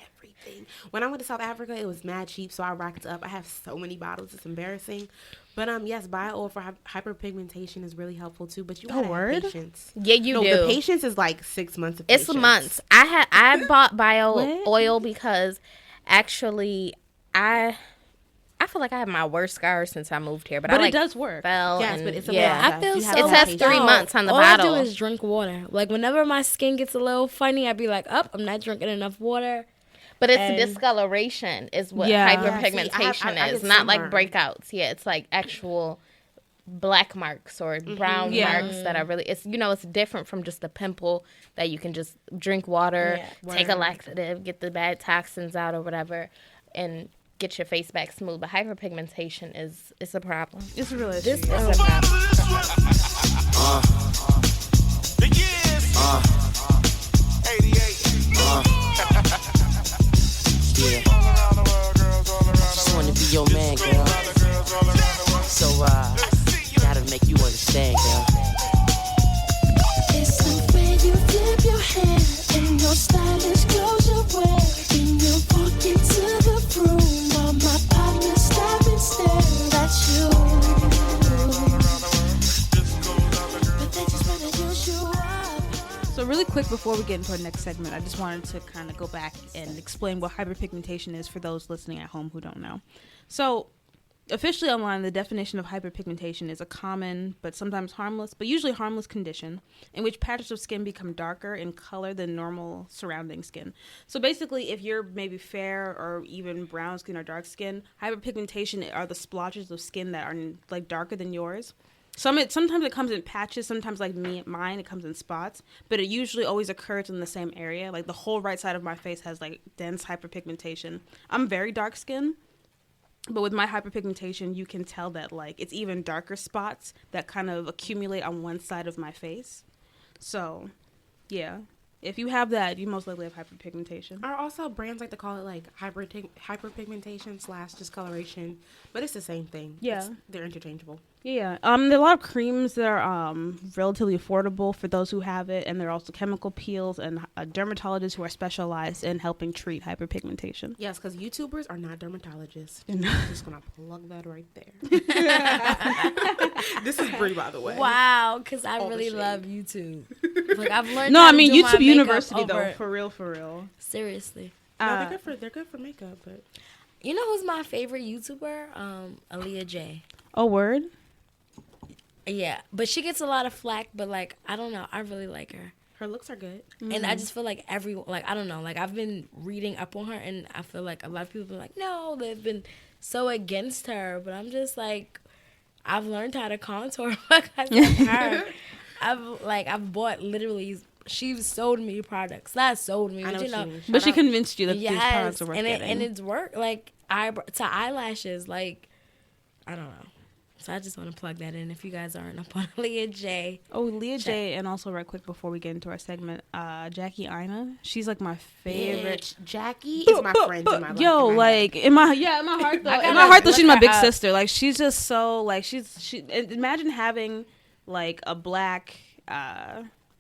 When I went to South Africa, it was mad cheap, so I racked up. I have so many bottles; it's embarrassing. But yes, bio oil for hyperpigmentation is really helpful too. But you gotta have patience. Yeah, you do. The patience is like 6 months of patience. It's months. I bought bio oil because actually I feel like I have my worst scars since I moved here. But it does work. Yes, but it's a I feel so. It says 3 months on the all bottle. All I do is drink water. Like whenever my skin gets a little funny, I'd be like, I'm not drinking enough water. But it's discoloration is what hyperpigmentation is, not like breakouts. Yeah, it's like actual black marks or brown marks that are really, it's different from just a pimple that you can just drink water, take a laxative, get the bad toxins out or whatever, and get your face back smooth. But hyperpigmentation it's a problem. It's a real issue. It's a problem. The years 88. Yeah. Just wanna be your man, girl. So, gotta make you understand, girl. It's the way you flip your hair and your stylish clothes you wear. When you walk into the room, all my partners stop and stare at you. But they just wanna So really quick before we get into our next segment, I just wanted to kind of go back and explain what hyperpigmentation is for those listening at home who don't know. So officially online, the definition of hyperpigmentation is a common but sometimes harmless, but usually harmless condition in which patches of skin become darker in color than normal surrounding skin. So basically, if you're maybe fair or even brown skin or dark skin, hyperpigmentation are the splotches of skin that are like darker than yours. Sometimes it comes in patches, sometimes like mine, it comes in spots, but it usually always occurs in the same area. Like the whole right side of my face has like dense hyperpigmentation. I'm very dark skinned. But with my hyperpigmentation, you can tell that like it's even darker spots that kind of accumulate on one side of my face. So, yeah. If you have that, you most likely have hyperpigmentation. Are also brands like to call it like hyperpigmentation / discoloration, but it's the same thing. Yeah. They're interchangeable. Yeah. There are a lot of creams that are relatively affordable for those who have it, and there are also chemical peels and dermatologists who are specialized in helping treat hyperpigmentation. Yes, because YouTubers are not dermatologists. I'm just going to plug that right there. This is Brie, by the way. Wow, because I really love YouTube. Like I've learned. No, how I to mean do my YouTube makeup University over- though, for real. Seriously. No, they're good for makeup, but You know who's my favorite YouTuber? Aaliyah J. Oh, word? Yeah, but she gets a lot of flack. But like, I don't know. I really like her, her looks are good. and I just feel like I don't know. Like I've been reading up on her, and I feel like a lot of people are like, no, they've been so against her. But I'm just like, I've learned how to contour like her. I've bought literally. She's sold me products. Not sold me, but you know. But she convinced you that these products are worth getting. And it's work like to eyelashes. Like I don't know. So I just want to plug that in if you guys aren't up on Leah J. Oh, Leah J. And also right quick before we get into our segment, Jackie Aina. She's like my favorite. Bitch, Jackie is my friend in my life. Yo, like in my heart though. In my heart though, she's my big sister. Like she's just so like she. Imagine having like a black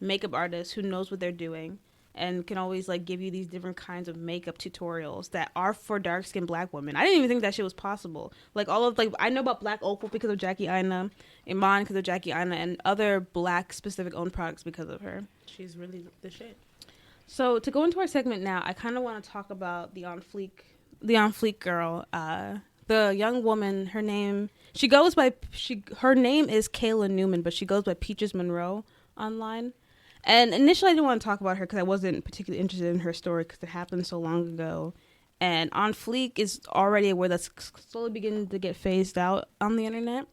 makeup artist who knows what they're doing and can always like give you these different kinds of makeup tutorials that are for dark skinned black women. I didn't even think that shit was possible. Like all of like I know about Black Opal because of Jackie Aina, Iman because of Jackie Aina, and other black specific owned products because of her. She's really the shit. So to go into our segment now, I kind of want to talk about the On Fleek girl. The young woman, her name is Kayla Newman, but she goes by Peaches Monroe online. And initially I didn't want to talk about her because I wasn't particularly interested in her story because it happened so long ago. And On Fleek is already a word that's slowly beginning to get phased out on the internet.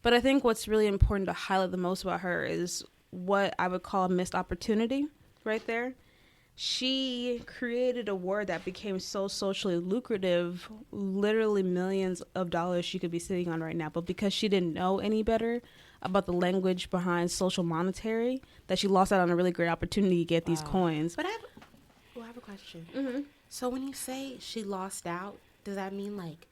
But I think what's really important to highlight the most about her is what I would call a missed opportunity right there. She created a word that became so socially lucrative, literally millions of dollars she could be sitting on right now. But because she didn't know any better about the language behind social monetary, that she lost out on a really great opportunity to get these coins. But I have a question. Mm-hmm. So when you say she lost out, does that mean like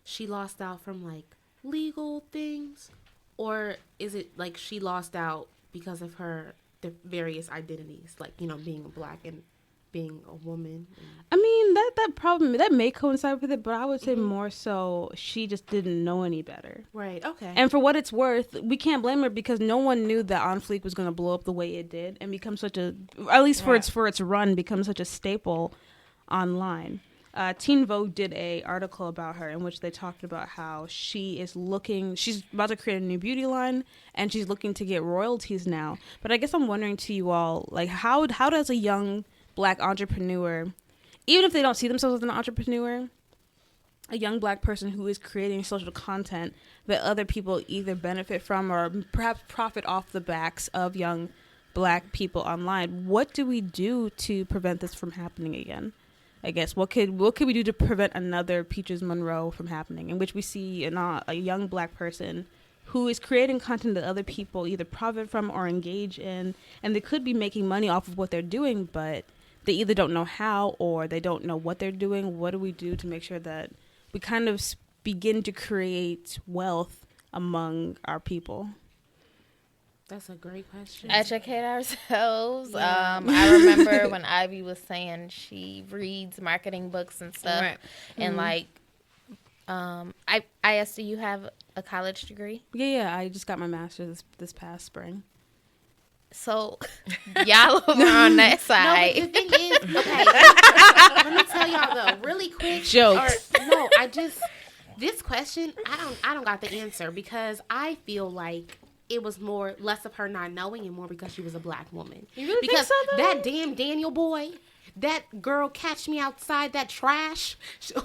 she lost out from like legal things, or is it like she lost out because of the various identities, like being black and being a woman? I mean that problem that may coincide with it, but I would say more so she just didn't know any better. Right. Okay. And for what it's worth, we can't blame her because no one knew that On Fleek was going to blow up the way it did and become such a, at least for its run, become such a staple online. Teen Vogue did a article about her in which they talked about how she's about to create a new beauty line and she's looking to get royalties now. But I guess I'm wondering to you all, like how does a young black entrepreneur, even if they don't see themselves as an entrepreneur, a young black person who is creating social content that other people either benefit from or perhaps profit off the backs of young black people online, what do we do to prevent this from happening again? I guess what could we do to prevent another Peaches Monroe from happening, in which we see a young black person who is creating content that other people either profit from or engage in, and they could be making money off of what they're doing, but they either don't know how or they don't know what they're doing. What do we do to make sure that we kind of begin to create wealth among our people? That's a great question. Educate ourselves. Yeah. I remember when Ivy was saying she reads marketing books and stuff. Right. And I asked, do you have a college degree? Yeah, I just got my master's this past spring. So y'all over on that No, side. but the thing is, okay. Let me tell y'all though, really quick. Jokes. No, this question, I don't got the answer because I feel like it was less of her not knowing and more because she was a black woman. You really because think so, though? that damn Daniel boy, that girl catch me outside that trash.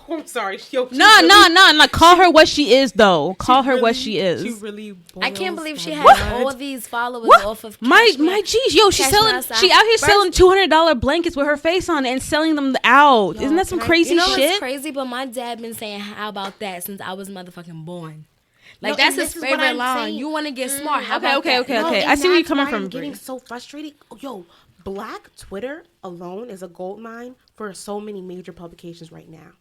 I'm sorry. No. Call her what she is, though. Call her what she is. She really I can't believe she boils has her all these followers What? off of My G's, yo, she's Cash Me selling. Outside. She out here First- selling $200 blankets with her face on it and selling them out. Yo, Isn't that some can I- crazy You know shit? what's crazy? But my dad been saying, "How about that?" Since I was motherfucking born. Like No, that's and his this is what favorite I'm line. saying. You want to get smart? How okay, about okay, that? okay. No, and I see where you're that's coming why from, I'm getting Bree. so frustrated. Yo, Black Twitter alone is a gold mine for so many major publications right now.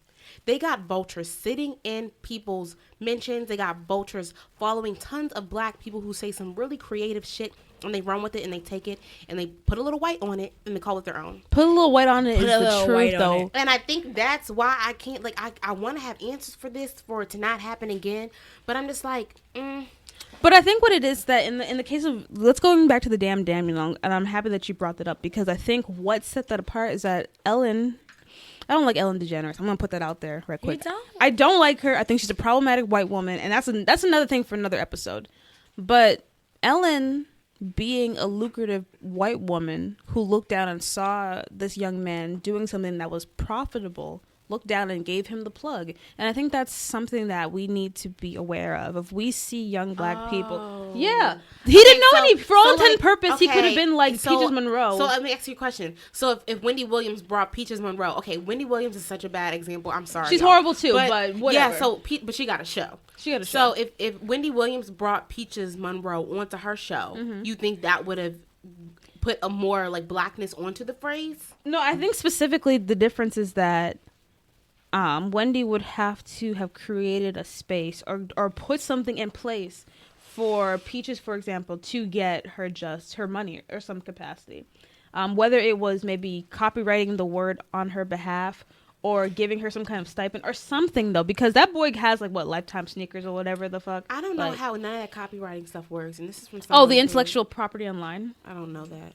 They got vultures sitting in people's mentions. They got vultures following tons of black people who say some really creative shit, and they run with it and they take it and they put a little white on it and they call it their own. Put a little white on it Put is a the little truth, white on though. it. And I think that's why I can't, like, I want to have answers for this, for it to not happen again. But I'm just like, But I think what it is that in the case of, let's go back to the damn Danielle, and I'm happy that you brought that up because I think what set that apart is that Ellen, I don't like Ellen DeGeneres. I'm gonna put that out there right quick. don't? I don't like her. I think she's a problematic white woman, and that's another thing for another episode. But Ellen, being a lucrative white woman who looked down and saw this young man doing something that was profitable, looked down and gave him the plug. And I think that's something that we need to be aware of. If we see young black people, yeah, he didn't know any. For all intent and purpose, he could have been like Peaches Monroe. So let me ask you a question. So if Wendy Williams brought Peaches Monroe, okay, Wendy Williams is such a bad example. I'm sorry, She's y'all. horrible too, but whatever. Yeah, so but she got a show. She got a show. So if Wendy Williams brought Peaches Monroe onto her show, you think that would have put a more like blackness onto the phrase? No, I think specifically the difference is that Wendy would have to have created a space or put something in place for Peaches, for example, to get her money or some capacity. Whether it was maybe copywriting the word on her behalf or giving her some kind of stipend or something, though, because that boy has like Lifetime sneakers or whatever the fuck. I don't know how none of that copywriting stuff works, and this is from the intellectual property online. I don't know that.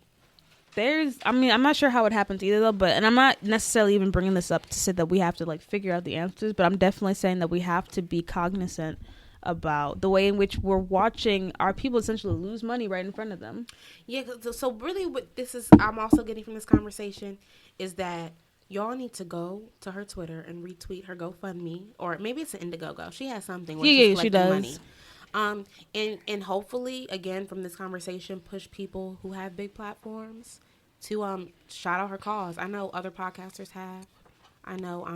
I'm not sure how it happens either, though, and I'm not necessarily even bringing this up to say that we have to figure out the answers, but I'm definitely saying that we have to be cognizant about the way in which we're watching our people essentially lose money right in front of them. Yeah, so really what I'm also getting from this conversation is that y'all need to go to her Twitter and retweet her GoFundMe, or maybe it's an Indiegogo. She has something where she's she collecting does. money. And hopefully, again, from this conversation, push people who have big platforms to shout out her cause. I know other podcasters have. I know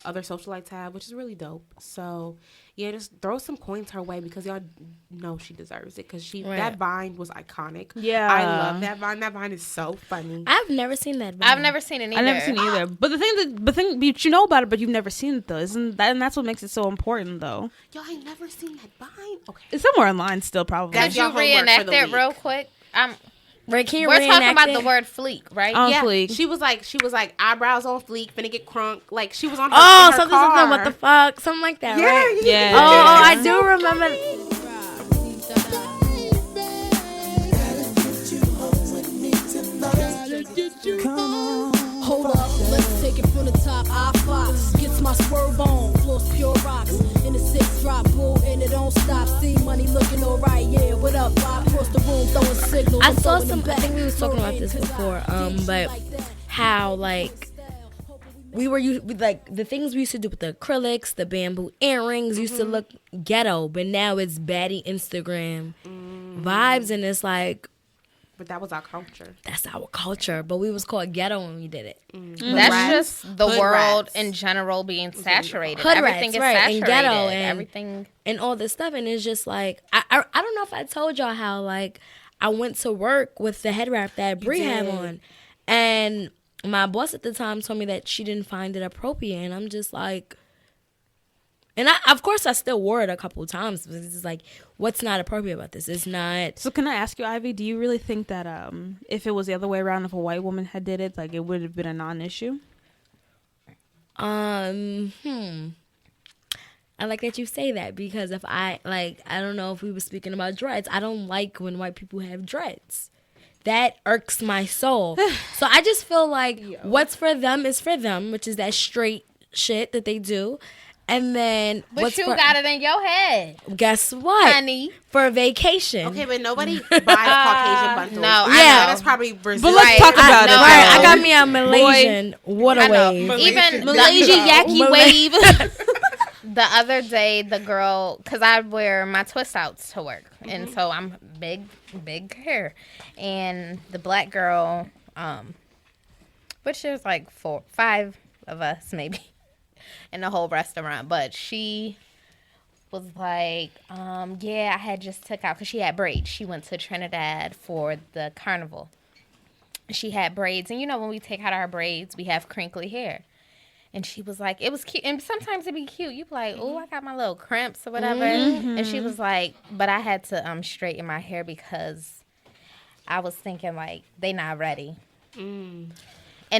other socialites have, which is really dope. So, yeah, just throw some coins her way because y'all know she deserves it because that Vine was iconic. Yeah. I love that Vine. That Vine is so funny. I've never seen that. I've never seen it either. I've never seen it either. But the thing, you know about it, but you've never seen it, though. And that's what makes it so important, though. Y'all ain't never seen that Vine? Okay. It's somewhere online still, probably. Could you reenact it real quick? Right, can you We're talking reenact about it? the word fleek, right? On Yeah, fleek. she was like eyebrows on fleek, finna get crunk. Like she was on her, Oh, in her something, car. something, what the fuck? Something like that, right? Yeah. Oh, I do remember. Hold up, let's take it from the top. I fox gets my swerve on, floors pure rocks. In the six drop, boo, and it don't stop. See money looking alright, yeah. What up? Fly across the room, throwing signals. I saw some. I think we was talking about this before. But how we were the things we used to do with the acrylics, the bamboo earrings used to look ghetto, but now it's baddie Instagram vibes, and it's like. But that was our culture. That's our culture. But we was called ghetto when we did it. That's Rats. just the Hood world rats. in general being saturated. Hood Everything rats, is right, saturated. and ghetto and everything. And all this stuff. And it's just like, I don't know if I told y'all how, I went to work with the head wrap that Bree had on. And my boss at the time told me that she didn't find it appropriate. And I'm just like... And of course, I still wore it a couple of times. But it's like, what's not appropriate about this? It's not... So can I ask you, Ivy, do you really think that if it was the other way around, if a white woman had did it, it would have been a non-issue? I like that you say that because if I don't know if we were speaking about dreads. I don't like when white people have dreads. that irks my soul. So I just feel like what's for them is for them, which is that straight shit that they do. And then but you got it in your head. Guess what? Honey. For a vacation. Okay, but nobody buys Caucasian bundles. No, yeah. That's probably Brazil. But let's talk about it. Right, I got me a Malaysian water wave. Even Malaysia Yaki wave. The other day, the girl, because I wear my twist outs to work, and so I'm big hair, and the black girl, which there's like 5 of us maybe in the whole restaurant, but she was like, yeah, I had just took out, because she had braids. She went to Trinidad for the carnival. She had braids, and you know when we take out our braids, we have crinkly hair. And she was like, it was cute. And sometimes it'd be cute. You be like, oh, I got my little crimps or whatever. And she was like, but I had to straighten my hair because I was thinking, like, they not ready. And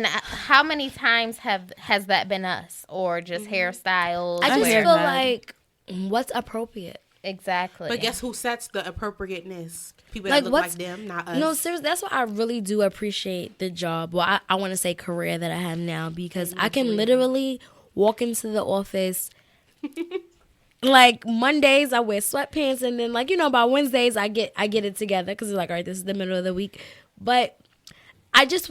how many times has that been us? Or just hairstyles? I just feel like, what's appropriate? Exactly. But guess who sets the appropriateness? People Like, that look like them, not us. No, seriously, that's why I really do appreciate the job. Well, I want to say career that I have now, because I can literally walk into the office. Like Mondays, I wear sweatpants, and then by Wednesdays, I get it together, because it's like, all right, this is the middle of the week. But I just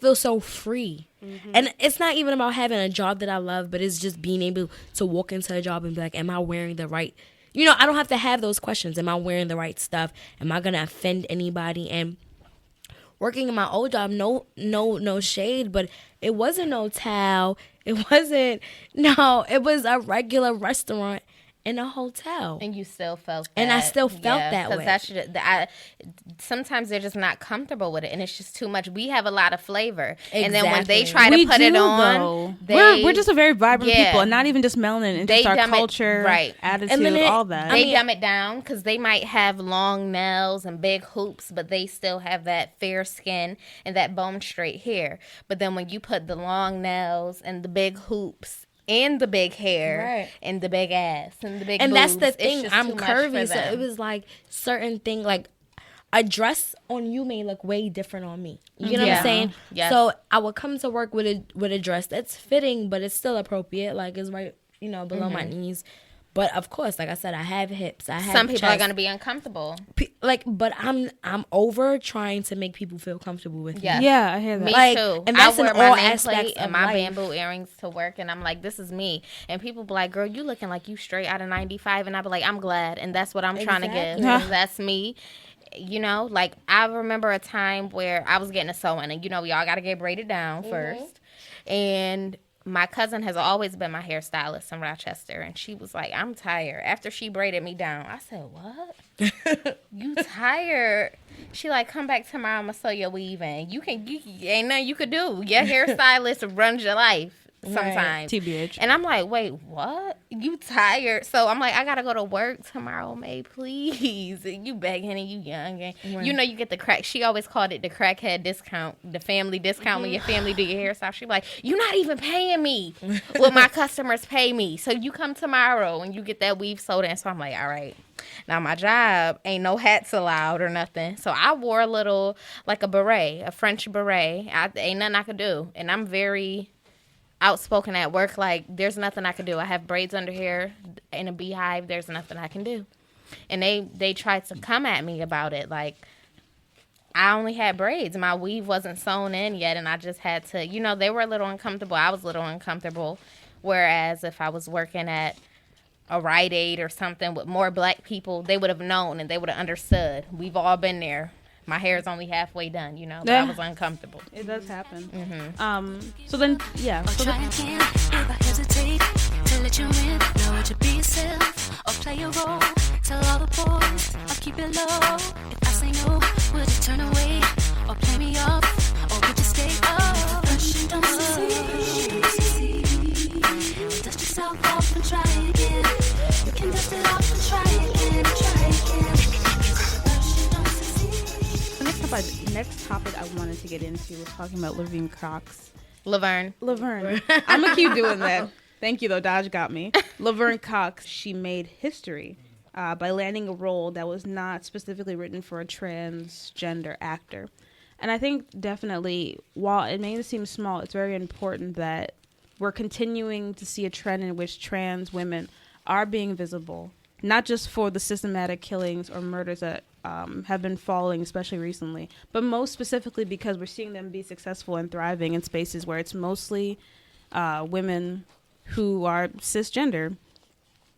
feel so free. And it's not even about having a job that I love, but it's just being able to walk into a job and be like, am I wearing the right? I don't have to have those questions. Am I wearing the right stuff? Am I going to offend anybody? And working in my old job, no shade, but it wasn't no towel. It was a regular restaurant in a hotel. And you still felt that. And I still felt that way. Because sometimes they're just not comfortable with it, and it's just too much. We have a lot of flavor. Exactly. And then when they try to put it on, we're just a very vibrant people, and not even just melanin, and just our culture, attitude, and then all that. They dumb it down because they might have long nails and big hoops, but they still have that fair skin and that bone straight hair. But then when you put the long nails and the big hoops and the big hair and the big ass and the big boobs, that's the thing. I'm too much curvy, for so them. it was like certain thing, like a dress on you may look way different on me. You know what I'm saying? Yes. So I would come to work with a dress that's fitting, but it's still appropriate, like it's right, below my knees. But of course, like I said, I have hips. I have some people chest. are gonna be uncomfortable. But I'm over trying to make people feel comfortable with me. Yeah, I hear that. Me too. And that's I wear in all my aspects nameplate and of my life. bamboo earrings to work, and I'm like, this is me. And people be like, girl, you looking like you straight out of 95. And I be like, I'm glad. And that's what I'm trying to give. That's me. Like I remember a time where I was getting a sewing, and we all got to get braided down first. And my cousin has always been my hairstylist in Rochester, and she was like, I'm tired. After she braided me down, I said, what? You tired? She like, come back tomorrow, I'm going to sew your weave in. You ain't nothing you could do. Your hairstylist runs your life sometimes. TBH. And I'm like, wait, what? You tired? So I'm like, I got to go to work tomorrow, May, please. And you begging and you young. And you get the crack. She always called it the crackhead discount, the family discount when your family do your hair stuff. She be like, you're not even paying me what my customers pay me. So you come tomorrow and you get that weave sewed in. So I'm like, all right. Now, my job ain't no hats allowed or nothing. So I wore a little, like a beret, a French beret. Ain't nothing I could do. And I'm very outspoken at work. Like, there's nothing I can do. I have braids under here in a beehive. There's nothing I can do. And they tried to come at me about it. Like, I only had braids. My weave wasn't sewn in yet, and I just had to, they were a little uncomfortable. I was a little uncomfortable. Whereas if I was working at a Rite Aid or something with more black people, they would have known and they would have understood. We've all been there. My hair is only halfway done, but I was uncomfortable. It does happen. Mm-hmm. Try again if I hesitate to let you in. Know what to be yourself or play a role. Tell all the boys I'll keep it low. If I say no, would you turn away or play me off or would you stay up? Rush, don't succeed. Dust yourself off and try again. You can dust it off and try again. Next topic I wanted to get into was talking about Laverne Cox. Laverne. I'm gonna keep doing that. Thank you though, Dodge got me. Laverne Cox, she made history by landing a role that was not specifically written for a transgender actor. And I think definitely, while it may seem small, it's very important that we're continuing to see a trend in which trans women are being visible, not just for the systematic killings or murders that have been falling, especially recently, but most specifically because we're seeing them be successful and thriving in spaces where it's mostly women who are cisgender.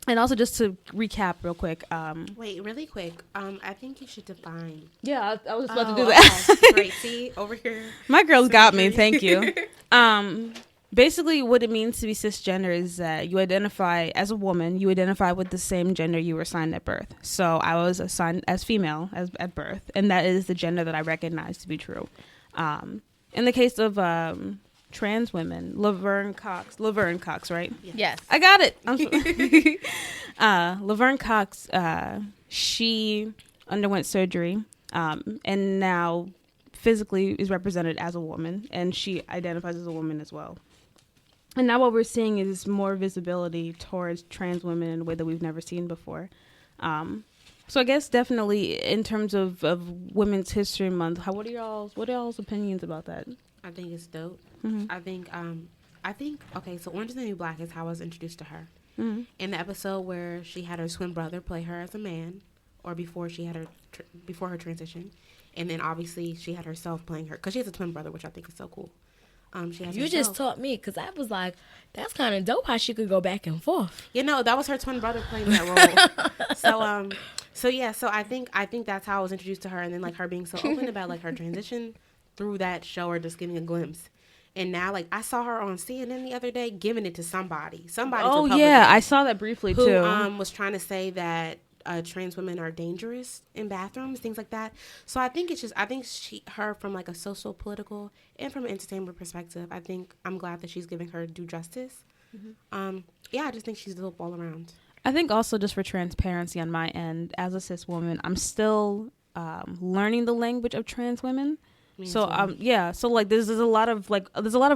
And also, just to recap real quick. Wait, really quick. I think you should define. Yeah, I was about to do that. Okay. Great. See, over here. My girls got me. Thank you. Basically, what it means to be cisgender is that you identify as a woman. You identify with the same gender you were assigned at birth. So I was assigned as female at birth, and that is the gender that I recognize to be true. In the case of trans women, Laverne Cox, right? Yes. I got it. Laverne Cox, she underwent surgery and now physically is represented as a woman, and she identifies as a woman as well. And now what we're seeing is more visibility towards trans women in a way that we've never seen before. So I guess definitely in terms of Women's History Month, what are y'all's opinions about that? I think it's dope. Mm-hmm. I think okay, so Orange is the New Black is how I was introduced to her. Mm-hmm. In the episode where she had her twin brother play her as a man, or before she had before her transition, and then obviously she had herself playing her, because she has a twin brother, which I think is so cool. She has You herself. just taught me, because I was like, that's kind of dope how she could go back and forth. You know, that was her twin brother playing that role. So I think that's how I was introduced to her, and then like her being so open about like her transition through that show, or just getting a glimpse. And now, like, I saw her on CNN the other day giving it to somebody. Oh, yeah. I saw that briefly, who, too. Was trying to say that trans women are dangerous in bathrooms, things like that. So I think her from, like, a social, political, and from an entertainment perspective, I'm glad that she's giving her due justice. Mm-hmm. I just think she's dope all around. I think also just for transparency on my end, as a cis woman, I'm still learning the language of trans women. So so like there's a lot of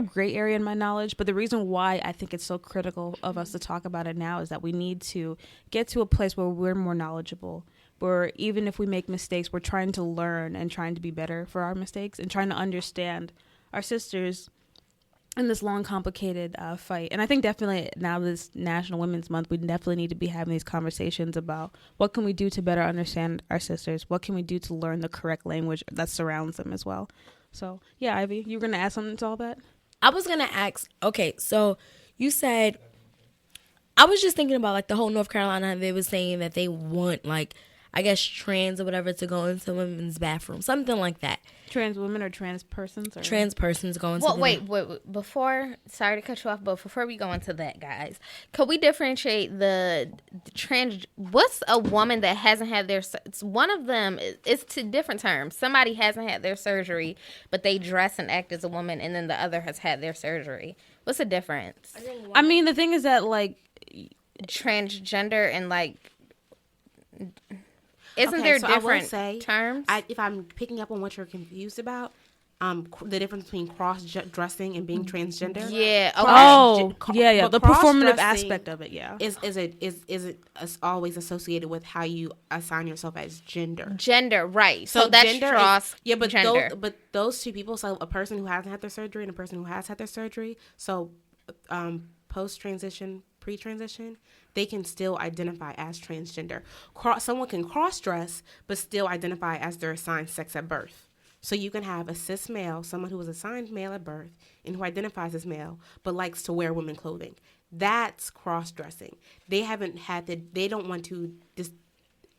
gray area in my knowledge, but the reason why I think it's so critical of us to talk about it now is that we need to get to a place where we're more knowledgeable, where even if we make mistakes, we're trying to learn and trying to be better for our mistakes and trying to understand our sisters in this long, complicated fight. And I think definitely now this National Women's Month, we definitely need to be having these conversations about what can we do to better understand our sisters? What can we do to learn the correct language that surrounds them as well? So, yeah, Ivy, you were going to add something to all that? I was going to ask, okay, so you said, I was just thinking about like the whole North Carolina, they were saying that they want like, I guess trans or whatever to go into women's bathroom, something like that. Trans women or trans persons? Or? Trans persons going to wait, before, sorry to cut you off, but before we go into that, guys, could we differentiate the trans, what's a woman that hasn't had their, one of them, it's two different terms. Somebody hasn't had their surgery, but they dress and act as a woman, and then the other has had their surgery. What's the difference? I mean, the thing is that, like, transgender and, like, isn't there different terms? If I'm picking up on what you're confused about, the difference between cross-dressing and being transgender. Yeah. Okay. The performative aspect of it. Yeah. Is always associated with how you assign yourself as gender. Gender, right? So that's cross. But those two people. So a person who hasn't had their surgery and a person who has had their surgery. So post-transition, pre-transition, they can still identify as transgender. Someone can cross-dress, but still identify as their assigned sex at birth. So you can have a cis male, someone who was assigned male at birth and who identifies as male, but likes to wear women clothing. That's cross-dressing. They don't want to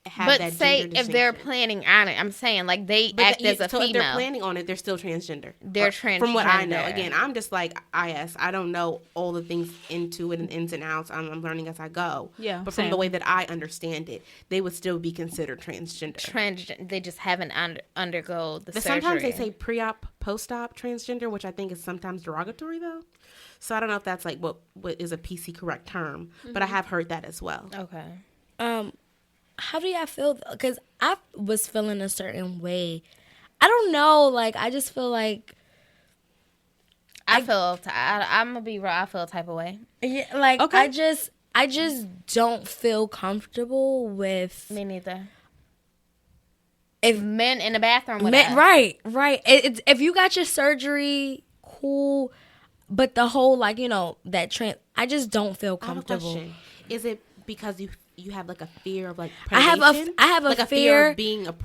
have that gender distinction. But say if they're planning on it, I'm saying like they act as a female. If they're planning on it, they're still transgender. They're transgender. From what I know. Again, I'm just like I don't know all the things into it and ins and outs. I'm learning as I go. Yeah. But from the way that I understand it, they would still be considered transgender. They just haven't undergo the surgery. Sometimes they say pre-op, post-op transgender, which I think is sometimes derogatory though. So I don't know if that's like what is a PC correct term, but I have heard that as well. Okay. How do y'all feel? Because I was feeling a certain way. I don't know. Like, I just feel like... I'm going to be real. I feel a type of way. Yeah, like, okay. I just don't feel comfortable with. Me neither. If men in the bathroom with men, us. right. If you got your surgery, cool. But the whole that I just don't feel comfortable. I have a question. Is it because you have like a fear of like predation? I have like a fear of being of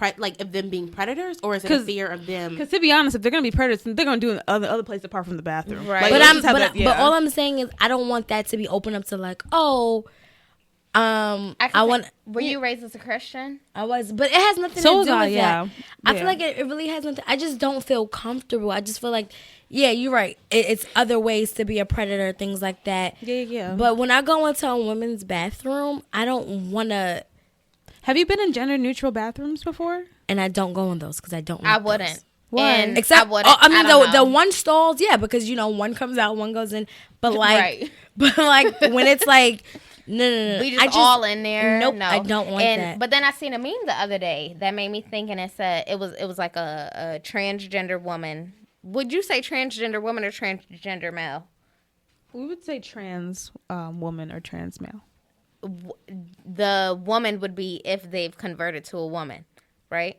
them being predators, or is it a fear of them? Because to be honest, if they're gonna be predators, they're gonna do it in other places apart from the bathroom. Right. Like, but all I'm saying is I don't want that to be open up to like, I want. Were you raised as a Christian? I was, but it has nothing to do with that. I feel like it really has nothing. I just don't feel comfortable. I just feel like, yeah, you're right. It's other ways to be a predator, things like that. Yeah. But when I go into a women's bathroom, I don't want to. Have you been in gender neutral bathrooms before? And I don't go in those because I don't. I wouldn't. Those. Why? Except, I wouldn't. I mean, the one stalls, yeah, because one comes out, one goes in. But like, when it's like. No. We just all in there. Nope, no. I don't want that. But then I seen a meme the other day that made me think, and it said it was like a transgender woman. Would you say transgender woman or transgender male? We would say trans woman or trans male. The woman would be if they've converted to a woman, right?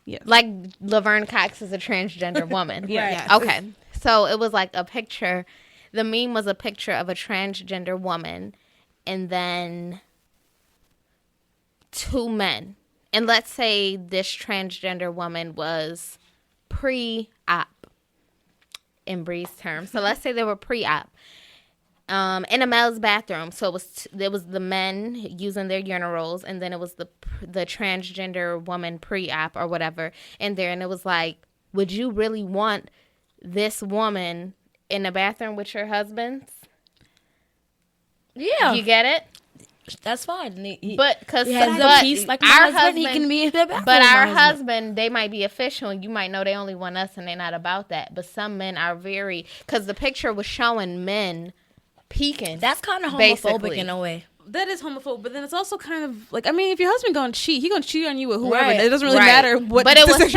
Yeah. Like Laverne Cox is a transgender woman. Yeah. Right. Okay. So it was like a picture. The meme was a picture of a transgender woman. And then 2 men. And let's say this transgender woman was pre-op in Bree's terms. So let's say they were pre-op in a male's bathroom. So it was the men using their urinals, and then it was the transgender woman pre-op or whatever in there. And it was like, would you really want this woman in the bathroom with your husbands? Yeah, you get it. That's fine. But because like our husband, he can be in the bathroom. But our husband, they might be official, and you might know they only want us, and they're not about that. But some men are very, because the picture was showing men peeking. That's kind of homophobic basically. In a way. That is homophobic, but then it's also kind of like, I mean, if your husband gonna cheat, he gonna cheat on you with whoever. Right. It doesn't really matter what. But it was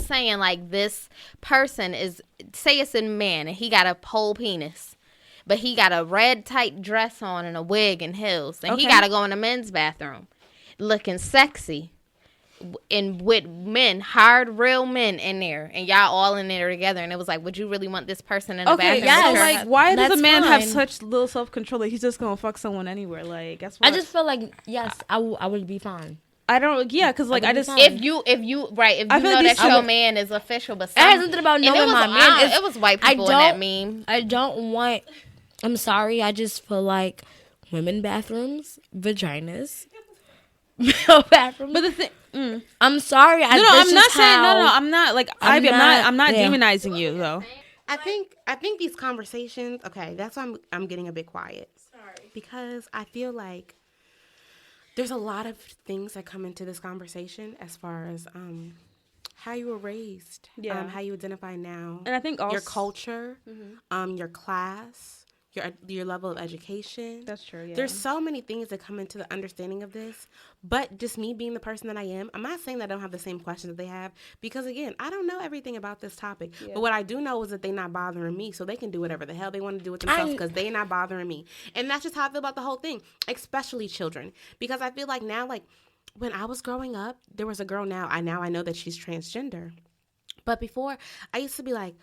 saying like this person is, say it's a man and he got a pole penis. But he got a red tight dress on and a wig and heels. And he got to go in the men's bathroom looking sexy. And with men, hard, real men in there. And y'all all in there together. And it was like, would you really want this person in the bathroom? Yeah, like, why does a man have fine. such little self-control that he's just going to fuck someone anywhere? Like, that's what I just feel like, yes, I would be fine. I don't, because like, I just... If you know that your man is official, but it has nothing about knowing my man. It was white people in that meme. I don't want... I'm sorry, I just feel like women bathrooms, vaginas, male bathrooms. But the thing, I'm sorry. I'm not saying I'm not like Ivy. I'm not demonizing you though. I think these conversations. Okay, that's why I'm getting a bit quiet. Sorry, because I feel like there's a lot of things that come into this conversation as far as how you were raised, how you identify now, and I think also your culture, your class. Your level of education. That's true, yeah. There's so many things that come into the understanding of this. But just me being the person that I am, I'm not saying that I don't have the same questions that they have. Because, again, I don't know everything about this topic. Yeah. But what I do know is that they're not bothering me. So they can do whatever the hell they want to do with themselves because they're not bothering me. And that's just how I feel about the whole thing, especially children. Because I feel like now, like, when I was growing up, there was a girl now I know that she's transgender. But before, I used to be like,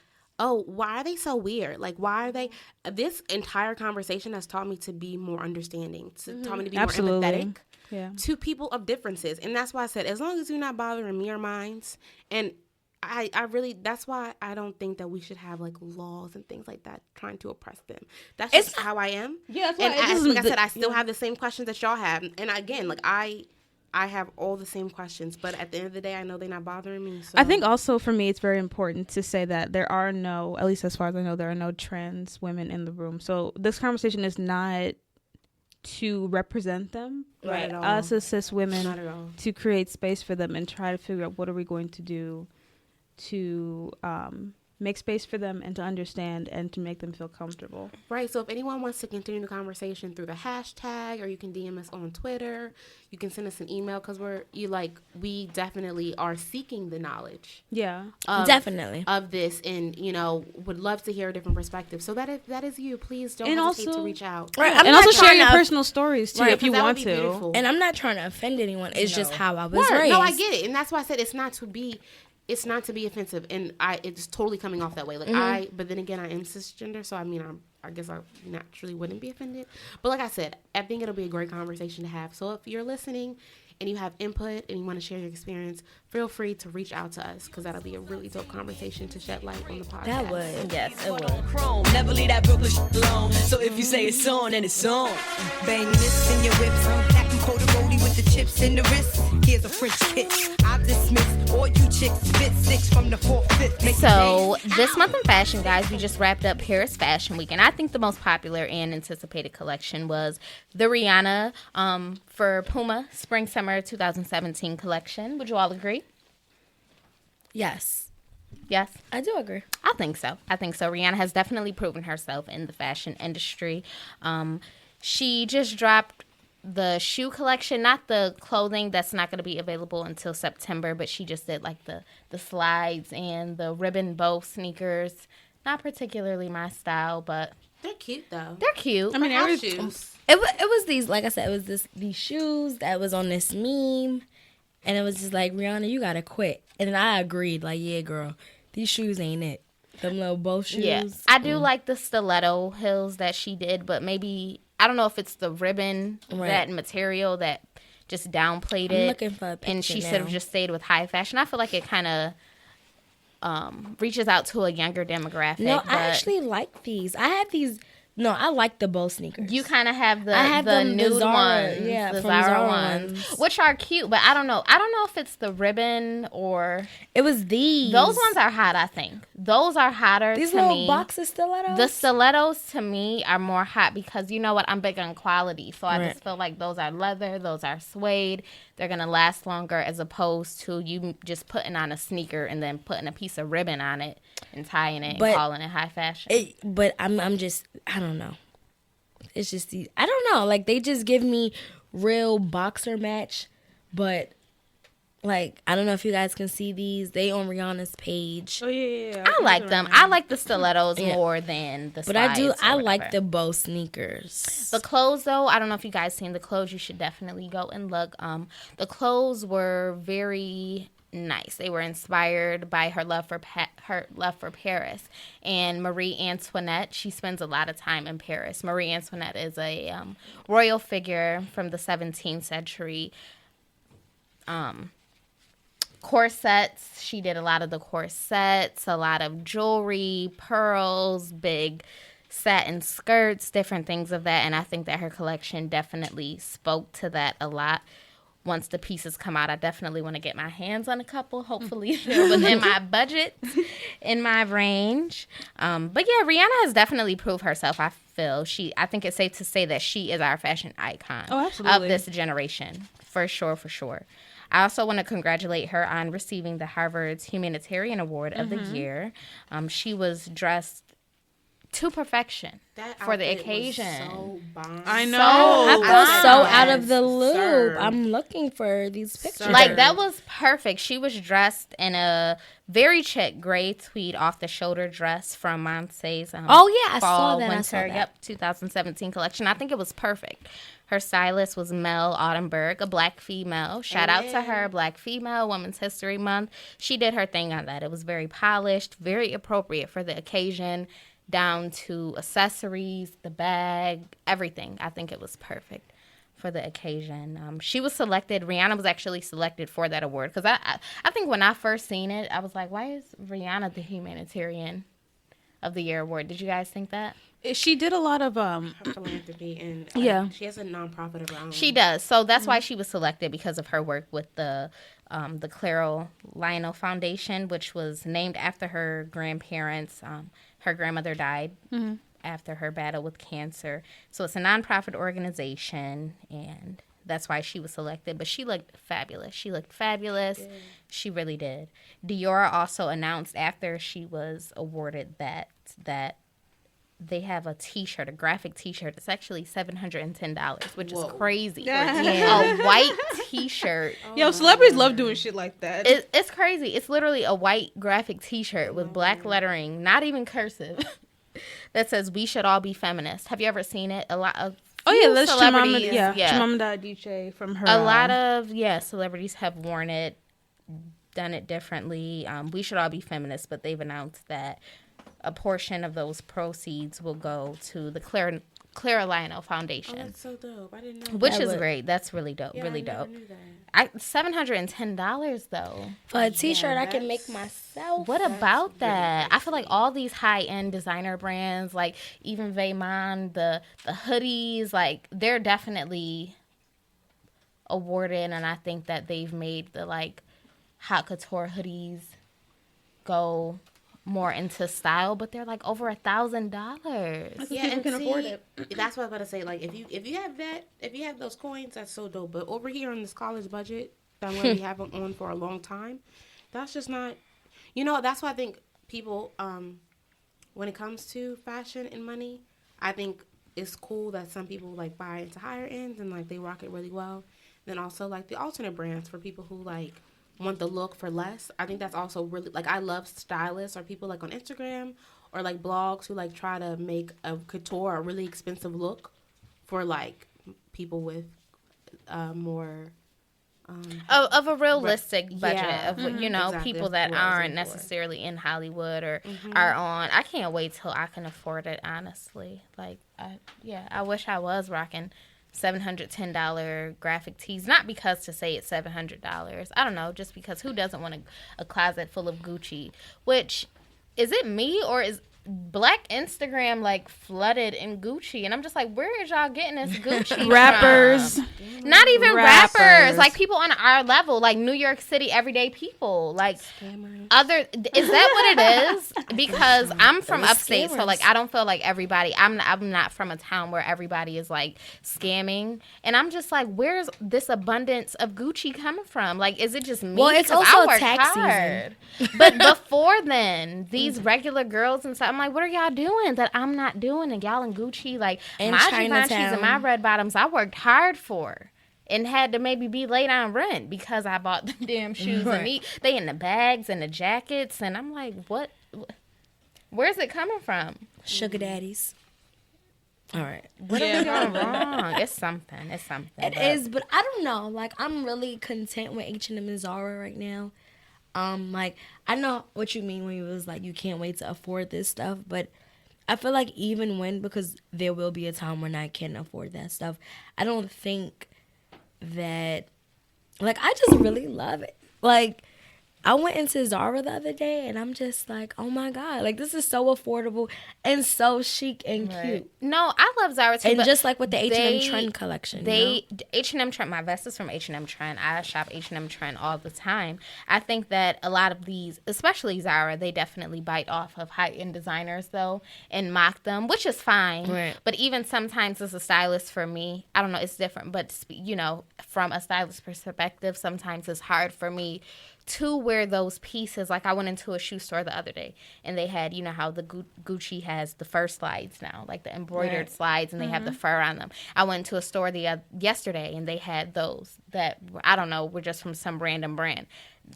oh, why are they so weird? Like, why are they... This entire conversation has taught me to be more understanding, taught me to be more empathetic to people of differences. And that's why I said, as long as you're not bothering me or mine, and I really... That's why I don't think that we should have, like, laws and things like that trying to oppress them. That's just how I am. Yeah, that's and why... like I said, I still have the same questions that y'all have. And again, like, I have all the same questions, but at the end of the day, I know they're not bothering me. So. I think also for me, it's very important to say that there are no, at least as far as I know, there are no trans women in the room. So this conversation is not to represent them, right? Us as cis women, to create space for them and try to figure out what are we going to do to make space for them and to understand and to make them feel comfortable. Right. So if anyone wants to continue the conversation through the hashtag, or you can DM us on Twitter, you can send us an email, because we definitely are seeking the knowledge. Yeah. Definitely. Of this, and would love to hear a different perspective. So that is you. Please don't hesitate to reach out. Right, and also share your personal stories too, if you want to. Beautiful. And I'm not trying to offend anyone. It's just how I was raised. No, I get it, and that's why I said it's not to be offensive, and it's totally coming off that way. Like but then again, I am cisgender, so I mean, I guess I naturally wouldn't be offended. But like I said, I think it'll be a great conversation to have. So if you're listening and you have input and you want to share your experience, feel free to reach out to us, because that'll be a really dope conversation to shed light on the podcast. That would. Yes, it would. Chrome, never leave that Brooklyn alone. So if you say it's on, then it's on. Bang this in your whips. Black and cold roadie with the chips in the wrist. Here's a French kiss. I dismiss all you chicks. Fit 6 from the 4th, 5th. So this month in fashion, guys, we just wrapped up Paris Fashion Week, and I think the most popular and anticipated collection was the Rihanna for Puma Spring Summer 2017 collection. Would you all agree? Yes. Yes? I do agree. I think so. Rihanna has definitely proven herself in the fashion industry. She just dropped the shoe collection, not the clothing. That's not going to be available until September, but she just did like the slides and the ribbon bow sneakers. Not particularly my style, but they're cute though. They're cute. I mean, every shoes. It was these, like I said, it was these shoes that was on this meme, and it was just like, Rihanna, you gotta quit. And then I agreed, like, yeah, girl, these shoes ain't it. Them little bow shoes. Yeah, I do like the stiletto heels that she did, but maybe, I don't know if it's the ribbon, that material that just downplayed it. I'm looking for a picture and she now. should have just stayed with high fashion. I feel like it kind of reaches out to a younger demographic. No, I actually like these. I have these. No, I like the bow sneakers. You kind of have the them, nude the Zara, ones, yeah, the from Zara ones, which are cute, but I don't know if it's the ribbon or it was these. Those ones are hot. I think those are hotter. These to little me. boxes stilettos. The stilettos to me are more hot because you know what, I'm big on quality, so I just feel like those are leather, those are suede. They're gonna last longer as opposed to you just putting on a sneaker and then putting a piece of ribbon on it and tying it and calling it high fashion. But I'm just, I don't know. It's just these, I don't know. Like, they just give me real boxer match, but like, I don't know if you guys can see these. They on Rihanna's page. Oh yeah. I like them. I like the stilettos more than the slides. But I like the bow sneakers. The clothes, though, I don't know if you guys seen the clothes. You should definitely go and look. The clothes were very nice. They were inspired by her love for Paris. And Marie Antoinette, she spends a lot of time in Paris. Marie Antoinette is a royal figure from the 17th century. Corsets, she did a lot of the corsets, a lot of jewelry, pearls, big satin skirts, different things of that. And I think that her collection definitely spoke to that a lot. Once the pieces come out, I definitely want to get my hands on a couple. Hopefully they're within my budget, in my range. But yeah, Rihanna has definitely proved herself, I feel. I think it's safe to say that she is our fashion icon of this generation. For sure. I also want to congratulate her on receiving the Harvard's Humanitarian Award of the Year. She was dressed to perfection for the occasion. So bomb. I know. I feel so out of the loop. I'm looking for these pictures. Like, that was perfect. She was dressed in a very chic gray tweed off-the-shoulder dress from Monse's I fall, saw that. winter, 2017 collection. I think it was perfect. Her stylist was Mel Audenberg, a black female. Shout out to her, black female, Women's History Month. She did her thing on that. It was very polished, very appropriate for the occasion, down to accessories, the bag, everything. I think it was perfect for the occasion. Rihanna was actually selected for that award. Because I think when I first seen it, I was like, why is Rihanna the Humanitarian of the Year award? Did you guys think that? She did a lot of her philanthropy, and she has a nonprofit of her own. She does. So that's why she was selected, because of her work with the Clara Lionel Foundation, which was named after her grandparents. Her grandmother died after her battle with cancer. So it's a nonprofit organization, and that's why she was selected. But she looked fabulous. She really did. Dior also announced after she was awarded that they have a T-shirt, a graphic T-shirt. It's actually $710, which is crazy. A white T-shirt. Yo, celebrities love doing shit like that. It's crazy. It's literally a white graphic T-shirt with black lettering, not even cursive, that says "We should all be feminists." Have you ever seen it? A lot of that's celebrities. Chimamanda Adichie from her. A lot of celebrities have worn it, done it differently. We should all be feminists, but they've announced that a portion of those proceeds will go to the Clara Lionel Foundation. Oh, that's so dope. I didn't know. Which is great. That's really dope. Yeah, really I never dope. knew that. $710 though. For a T-shirt, I can make myself. What about that? I feel like all these high-end designer brands, like even Veymon, the hoodies, like they're definitely awarded, and I think that they've made the like haute couture hoodies go more into style, but they're like over $1,000. Yeah, and can afford it. That's what I was about to say. Like, if you have those coins, that's so dope. But over here on this college budget that we haven't on for a long time, that's just not. That's why I think people, when it comes to fashion and money, I think it's cool that some people like buy into higher ends and like they rock it really well. Then also like the alternate brands for people who like want the look for less. I think that's also really, like, I love stylists or people like on Instagram or like blogs who like try to make a couture a really expensive look for like people with more of a realistic budget of exactly. people that aren't necessarily in Hollywood or are on. I can't wait till I can afford it, honestly. Like I wish I was rocking $710 graphic tees, not because to say it's $700. I don't know, just because who doesn't want a closet full of Gucci? Which, is it me or is Black Instagram like flooded in Gucci? And I'm just like, where is y'all getting this Gucci rappers from? Not even rappers, like people on our level, like New York City everyday people, like other. Is that what it is? Because I'm from upstate, so like I don't feel like everybody. I'm not from a town where everybody is like scamming, and I'm just like, where's this abundance of Gucci coming from? Like, is it just me? Well, it's also tax season. But before then, these regular girls and stuff, I'm like, what are y'all doing that I'm not doing? And y'all in Gucci, like in my Chinatown Givenchy's and my red bottoms, I worked hard for. And had to maybe be late on rent because I bought the damn shoes. Right. And they in the bags and the jackets. And I'm like, what? Where's it coming from? Sugar daddies. All right. What are we doing wrong? It's something. It is, but I don't know. Like, I'm really content with H&M and Zara right now. Like, I know what you mean when you was like, you can't wait to afford this stuff. But I feel like even because there will be a time when I can afford that stuff, I don't think that, like, I just really love it. Like, I went into Zara the other day, and I'm just like, oh, my God. Like, this is so affordable and so chic and cute. No, I love Zara, too. And but just like with the H&M Trend collection. H&M Trend, my vest is from H&M Trend. I shop H&M Trend all the time. I think that a lot of these, especially Zara, they definitely bite off of high-end designers, though, and mock them, which is fine. Right. But even sometimes as a stylist for me, I don't know, it's different. But, from a stylist perspective, sometimes it's hard for me to wear those pieces. Like, I went into a shoe store the other day, and they had, how the Gucci has the fur slides now, like the embroidered slides, and they have the fur on them. I went to a store yesterday, and they had those that, I don't know, were just from some random brand.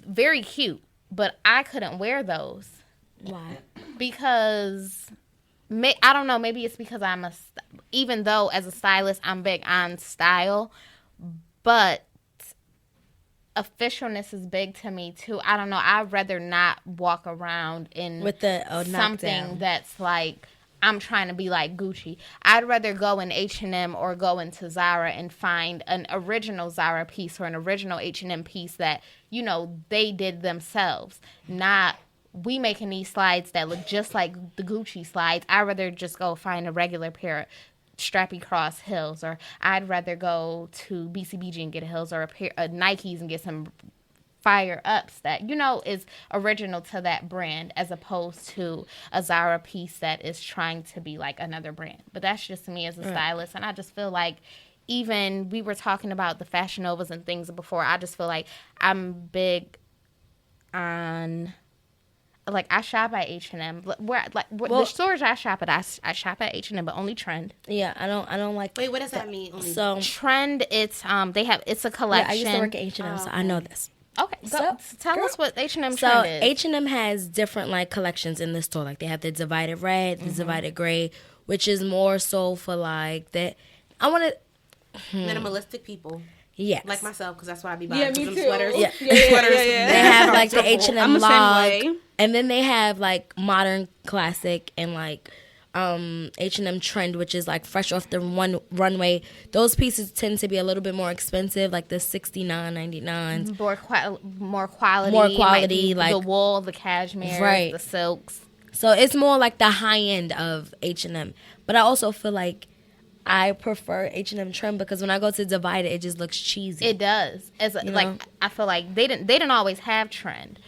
Very cute, but I couldn't wear those. Why? Because, I don't know, maybe it's because even though as a stylist, I'm big on style, but officialness is big to me too. I don't know. I'd rather not walk around in with the something that's like I'm trying to be like Gucci. I'd rather go in H&M or go into Zara and find an original Zara piece or an original H&M piece that they did themselves. Not we making these slides that look just like the Gucci slides. I'd rather just go find a regular pair of strappy cross heels, or I'd rather go to BCBG and get a heels or a pair of Nikes and get some fire ups that is original to that brand, as opposed to a Zara piece that is trying to be like another brand. But that's just me as a stylist, and I just feel like even we were talking about the Fashion Novas and things before. I just feel like I'm big on, like, I shop at H&M. The stores I shop at, I shop at H&M, but only Trend. Yeah, I don't like. Wait, what does that mean? So Trend, it's it's a collection. I used to work at H&M, so I know this. Okay, tell us what H&M So Trend is. H&M has different like collections in the store. Like they have the divided red, the divided gray, which is more so for like that. I want to Minimalistic people. Yes. Like myself, because that's what I be buying. Yeah, me them too. sweaters. Yeah. Sweaters. They have like the H&M I'm the same log, way. and then they have like modern classic and like H&M Trend, which is like fresh off the runway. Those pieces tend to be a little bit more expensive, like the $69.99. More quality. More quality, like like the wool, the cashmere, right. the silks. So it's more like the high end of H&M. But I also feel like I prefer H&M Trend because when I go to Divided, it just looks cheesy. It does. Like I feel like they didn't always have Trend.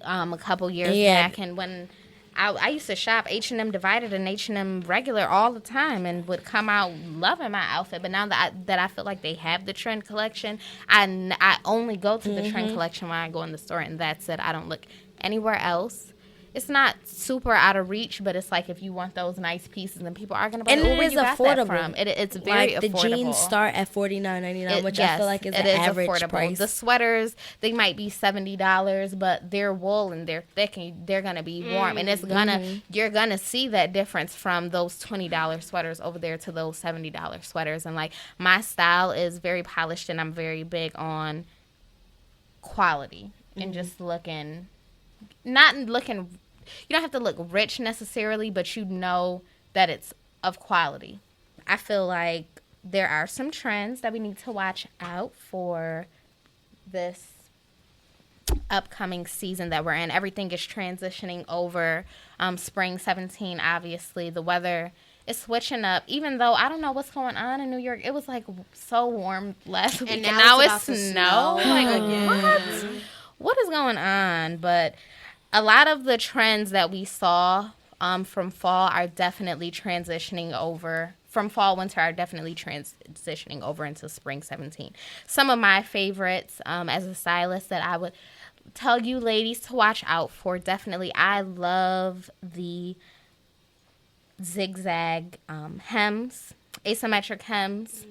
A couple years back, and when I used to shop H&M Divided and H&M regular all the time, and would come out loving my outfit. But now that I feel like they have the Trend collection, I only go to the Trend collection when I go in the store, and that's it. I don't look anywhere else. It's not super out of reach, but it's like if you want those nice pieces, and people are going to buy. And Where it is you got affordable. that from? It's very like the affordable. jeans start at $49.99, which I feel like is it an is average affordable. price. The sweaters, they might be $70, but they're wool and they're thick and they're gonna be warm, and it's gonna you're gonna see that difference from those $20 sweaters over there to those $70 sweaters. And like my style is very polished, and I'm very big on quality and just not looking. You don't have to look rich necessarily, but you know that it's of quality. I feel like there are some trends that we need to watch out for this upcoming season that we're in. Everything is transitioning over. Spring 17, obviously. The weather is switching up, even though I don't know what's going on in New York. It was like so warm last week, and now it's snow. Like, what is going on? But a lot of the trends that we saw from fall are definitely transitioning over. From fall, winter are definitely transitioning over into spring 17. Some of my favorites as a stylist that I would tell you ladies to watch out for, definitely, I love the zigzag hems, asymmetric hems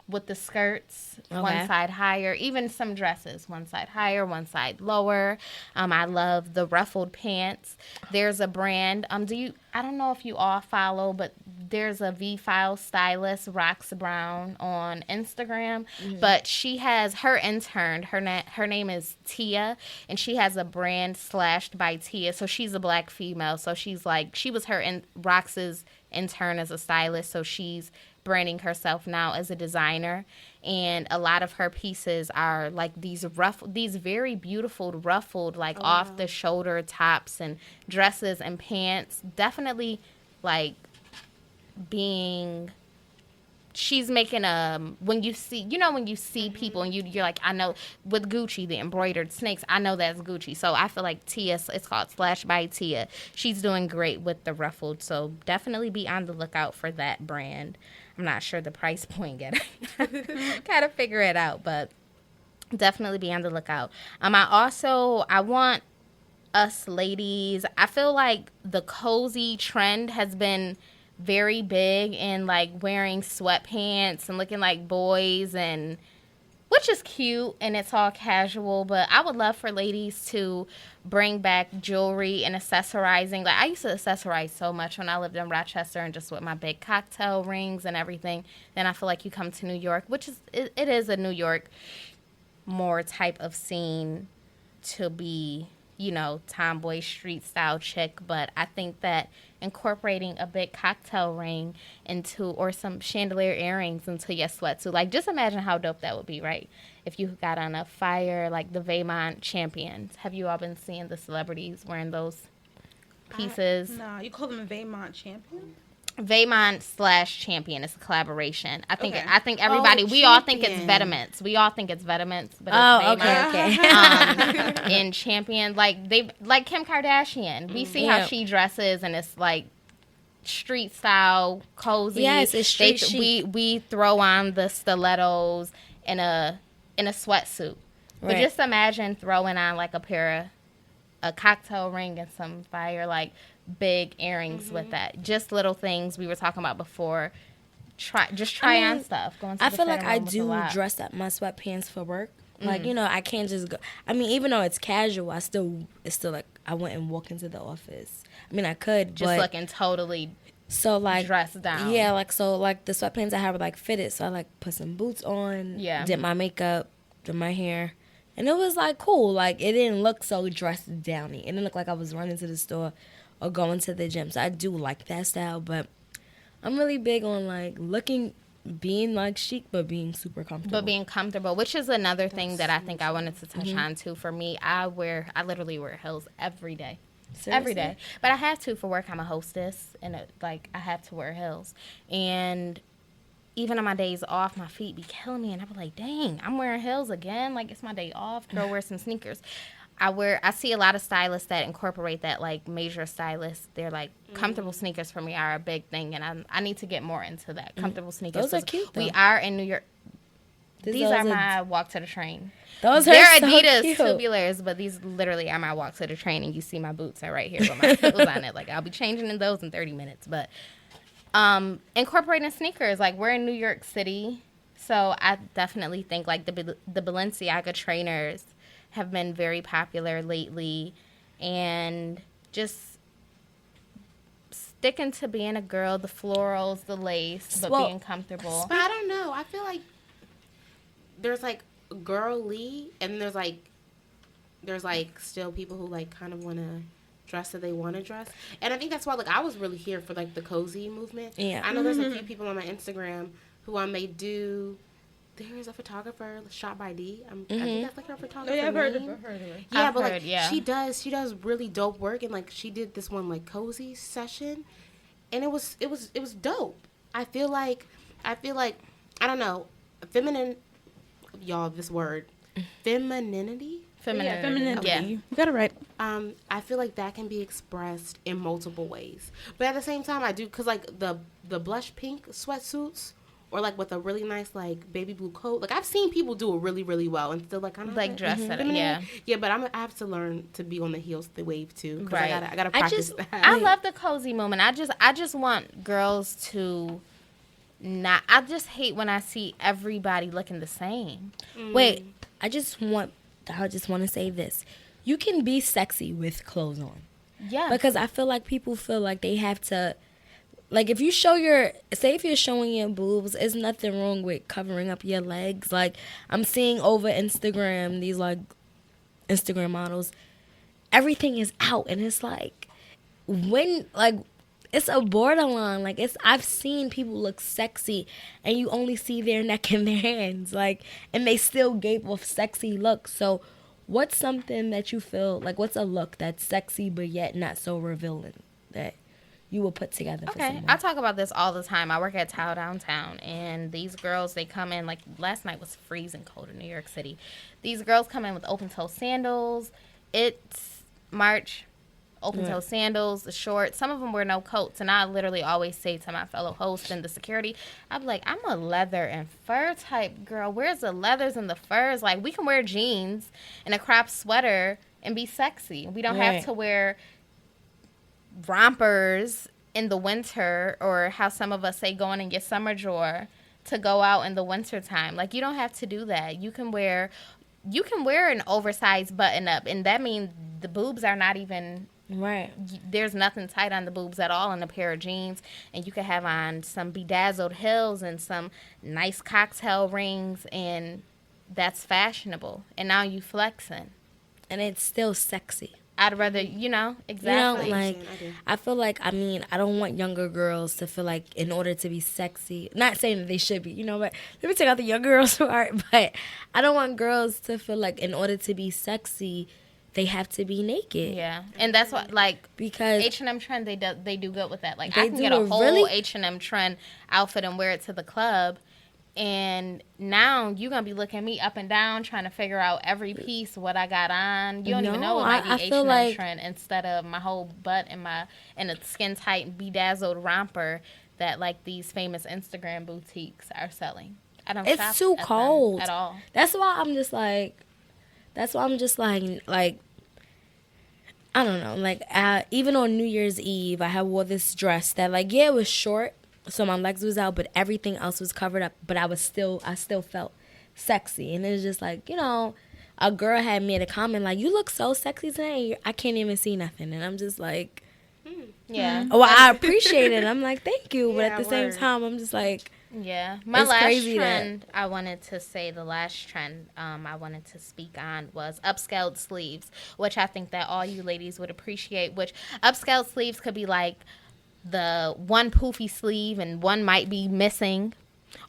with the skirts, one side higher, even some dresses, one side higher, one side lower. I love the ruffled pants. There's a brand, I don't know if you all follow, but there's a V-File stylist, Rox Brown, on Instagram, but she has her intern, her name is Tia, and she has a brand Slashed by Tia, so she's a black female, so she was Rox's intern as a stylist, so she's branding herself now as a designer, and a lot of her pieces are like these very beautiful ruffled, like off the shoulder tops and dresses and pants. Definitely, like she's making when you see people and you're like, I know with Gucci, the embroidered snakes, I know that's Gucci. So I feel like Tia, it's called Slashed by Tia. She's doing great with the ruffled, so definitely be on the lookout for that brand. I'm not sure the price point yet. Gotta figure it out, but definitely be on the lookout. I want us ladies, I feel like the cozy trend has been very big in like wearing sweatpants and looking like boys, and which is cute and it's all casual, but I would love for ladies to bring back jewelry and accessorizing. Like I used to accessorize so much when I lived in Rochester, and just with my big cocktail rings and everything. Then I feel like you come to New York, which is it is a New York more type of scene to be, tomboy street style chick, but I think that incorporating a big cocktail ring or some chandelier earrings into your sweatsuit, like just imagine how dope that would be, right? If you got on a fire like the Vaymont Champions. Have you all been seeing the celebrities wearing those pieces? No, you call them a Vaymont Champion? Vaymont / Champion. It's a collaboration. I think everybody, we all think it's Vetements. We all think it's Vetements, but it's Vaymont. Okay. And Champion, like Kim Kardashian. We see how she dresses, and it's like street style, cozy. Yes, it's street chic. We throw on the stilettos in a sweatsuit. But Right. just imagine throwing on like a cocktail ring and some fire like big earrings with that. Just little things we were talking about before. Try on stuff. Going to I the feel like fitting I room was a do lot. dress up my sweatpants for work. Like, you know, I can't just go. I mean, even though it's casual, it's still like I wouldn't walk into the office. I mean, I could, Just but looking totally so like dressed down. Yeah, like so like the sweatpants I have are like fitted, so I like put some boots on. Yeah. Did my makeup, did my hair, and it was like cool. Like it didn't look so dressed downy. It didn't look like I was running to the store or going to the gym. So I do like that style, but I'm really big on like being like chic, but being super comfortable. But being comfortable, which is another thing that I think I wanted to touch Mm-hmm. on too. For me, I literally wear heels every day. Seriously? Every day. But I have to for work. I'm a hostess, and I have to wear heels. And even on my days off, my feet be killing me, and I be like, dang, I'm wearing heels again. Like, it's my day off. Girl, wear some sneakers. I see a lot of stylists that incorporate that, like major stylists. They're like, comfortable sneakers for me are a big thing, and I need to get more into that. Comfortable sneakers. Those are cute, though. We are in New York. These are Those my walk to the train. Those They're are so Adidas cute. tubulars, but these literally are my walk to the train, and you see my boots are right here with my heels on it. Like, I'll be changing in those in 30 minutes. But incorporating sneakers, like, we're in New York City, so I definitely think, like, the Balenciaga trainers have been very popular lately, and just sticking to being a girl, the florals, the lace, but being comfortable. But I don't know. I feel like there's like girly, and there's like still people who like kind of want to dress that they want to dress, and I think that's why like I was really here for like the cozy movement. Yeah, I know there's a few people on my Instagram who may do. There's a photographer, Shot by D. I think that's like her photographer. Yeah, I've heard of name. her. Yeah, I've but heard, like yeah. she does really dope work, and like she did this one like cozy session, and it was dope. I feel like I don't know, feminine, y'all, this word, femininity. Femininity. Yeah. You got it right. I feel like that can be expressed in multiple ways, but at the same time, I do because like the blush pink sweatsuits. Or like with a really nice like baby blue coat. Like I've seen people do it really, really well and still like kind of Like dress it, yeah. Yeah, but I have to learn to be on the heels the wave too. 'Cause Right. I gotta practice that. I love the cozy moment. I just want girls to not. I just hate when I see everybody looking the same. Wait, I just want to say this. You can be sexy with clothes on. Yeah. Because I feel like people feel like they have to, like if you're showing your boobs, there's nothing wrong with covering up your legs. Like I'm seeing over Instagram, these like Instagram models, everything is out, and it's like when like it's a borderline. Like I've seen people look sexy and you only see their neck and their hands, like, and they still gave off sexy looks. So what's something that you feel like, what's a look that's sexy but yet not so revealing that you will put together for Okay, someone? I talk about this all the time. I work at Tao downtown, and these girls, they come in, like last night was freezing cold in New York City. These girls come in with open-toe sandals. It's March, open-toe sandals, the shorts. Some of them wear no coats, and I literally always say to my fellow host and the security, I'm like, I'm a leather and fur type girl. Where's the leathers and the furs? Like, we can wear jeans and a crop sweater and be sexy. We don't have to wear rompers in the winter, or how some of us say going in your summer drawer to go out in the winter time. Like, you don't have to do that. You can wear an oversized button up, and that means the boobs are not even Right. There's nothing tight on the boobs at all in a pair of jeans, and you could have on some bedazzled heels and some nice cocktail rings, and that's fashionable. And now you flexing, and it's still sexy. I'd rather, exactly. Like, I feel like, I don't want younger girls to feel like in order to be sexy, not saying that they should be, but let me take out the younger girls part, but I don't want girls to feel like in order to be sexy, they have to be naked. Yeah, and that's what, like, because H&M trend, they do good with that. Like, they I can get a whole really H&M trend outfit and wear it to the club, And now you're going to be looking me up and down trying to figure out every piece, what I got on. You don't even know what might be H&M trend instead of my whole butt and a skin tight bedazzled romper that like these famous Instagram boutiques are selling. I don't shop It's too cold at all. That's why I'm just like I don't know. Like, even on New Year's Eve, I had wore this dress that, like, yeah, it was short, so my legs was out, but everything else was covered up. But I still felt sexy. And it was just like, you know, a girl had made a comment like, "You look so sexy today. I can't even see nothing." And I'm just like, yeah. Well, I appreciate it. I'm like, thank you. But at the same time, I'm just like, yeah. My last trend, I wanted to say the last trend I wanted to speak on was upscaled sleeves, which I think that all you ladies would appreciate, which upscaled sleeves could be like the one poofy sleeve and one might be missing,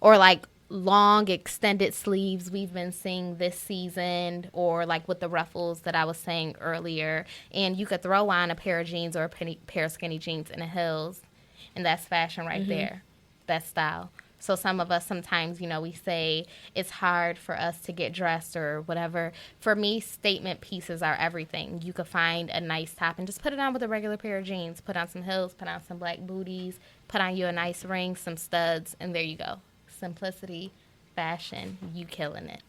or like long extended sleeves we've been seeing this season, or like with the ruffles that I was saying earlier. And you could throw on a pair of jeans or a pair of skinny jeans and the heels, and that's fashion right there. That's style. So some of us sometimes, you know, we say it's hard for us to get dressed or whatever. For me, statement pieces are everything. You could find a nice top and just put it on with a regular pair of jeans. Put on some heels, put on some black booties, put on you a nice ring, some studs, and there you go. Simplicity, fashion, you killing it.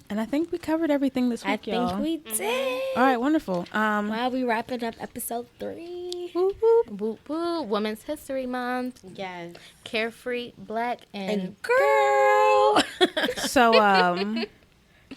And I think we covered everything this week, y'all. I think we did. All right, wonderful. While we wrapping up episode 3. Whoop, whoop. Whoop, whoop. Women's History Month. Yes. Carefree, black, and girl. So,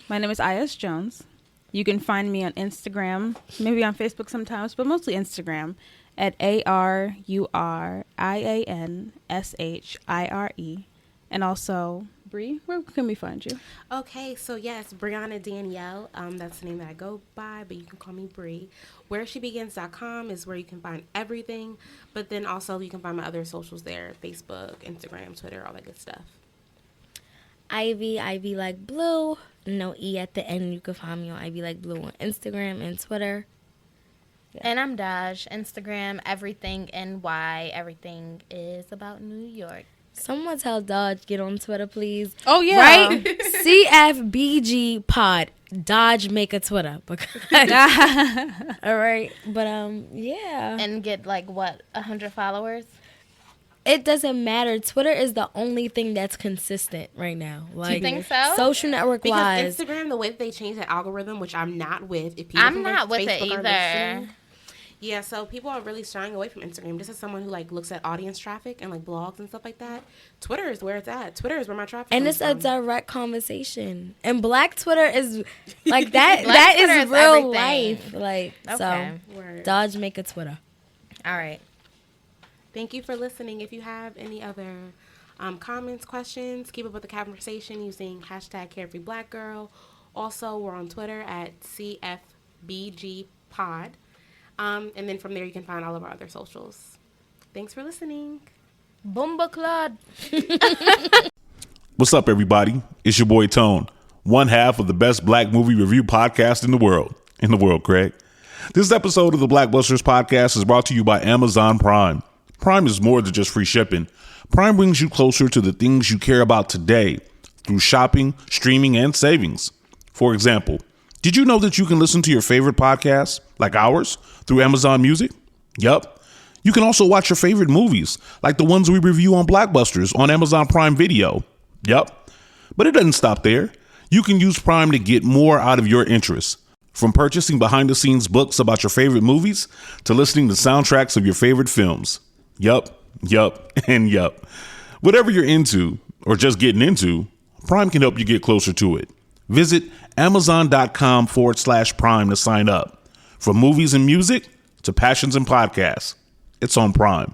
my name is IS Jones. You can find me on Instagram, maybe on Facebook sometimes, but mostly Instagram at ARURIANSHIRE. And also, Bree, where can we find you? Okay, so yes, Breanna Danielle. That's the name that I go by, but you can call me Bree. WhereSheBegins.com is where you can find everything, but then also you can find my other socials there: Facebook, Instagram, Twitter, all that good stuff. Ivy like blue, no E at the end. You can find me on Ivy like blue on Instagram and Twitter. Yeah. And I'm Daj, Instagram, everything NY, everything is about New York. Someone tell Dodge get on Twitter, please. Oh, yeah. Right? CFBG Pod. Dodge make a Twitter. All right. But, yeah. And get, like, what, 100 followers? It doesn't matter. Twitter is the only thing that's consistent right now. Like, you think so? Social network-wise. Because Instagram, the way that they changed that algorithm, which I'm not with. If people I'm not with it either. Yeah, so people are really shying away from Instagram. Just as someone who like looks at audience traffic and like blogs and stuff like that, Twitter is where it's at. Twitter is where my traffic and comes it's from. a direct conversation. And Black Twitter is like that. Black that Twitter is real everything. life. Like okay. So, Word. Dodge make a Twitter. All right. Thank you for listening. If you have any other comments, questions, keep up with the conversation using hashtag Carefree Black Girl. Also, we're on Twitter at CFBGPod. And then from there, you can find all of our other socials. Thanks for listening. Boomba Claude. What's up, everybody? It's your boy Tone, one half of the best black movie review podcast in the world. Craig. This episode of the Blackbusters podcast is brought to you by Amazon Prime. Prime is more than just free shipping. Prime brings you closer to the things you care about today through shopping, streaming, and savings. For example, did you know that you can listen to your favorite podcasts, like ours, through Amazon Music? Yup. You can also watch your favorite movies, like the ones we review on Blackbusters on Amazon Prime Video. Yup. But it doesn't stop there. You can use Prime to get more out of your interests. From purchasing behind-the-scenes books about your favorite movies to listening to soundtracks of your favorite films. Yup, and yup. Whatever you're into, or just getting into, Prime can help you get closer to it. Visit Amazon.com/Prime to sign up. From movies and music to passions and podcasts, it's on Prime.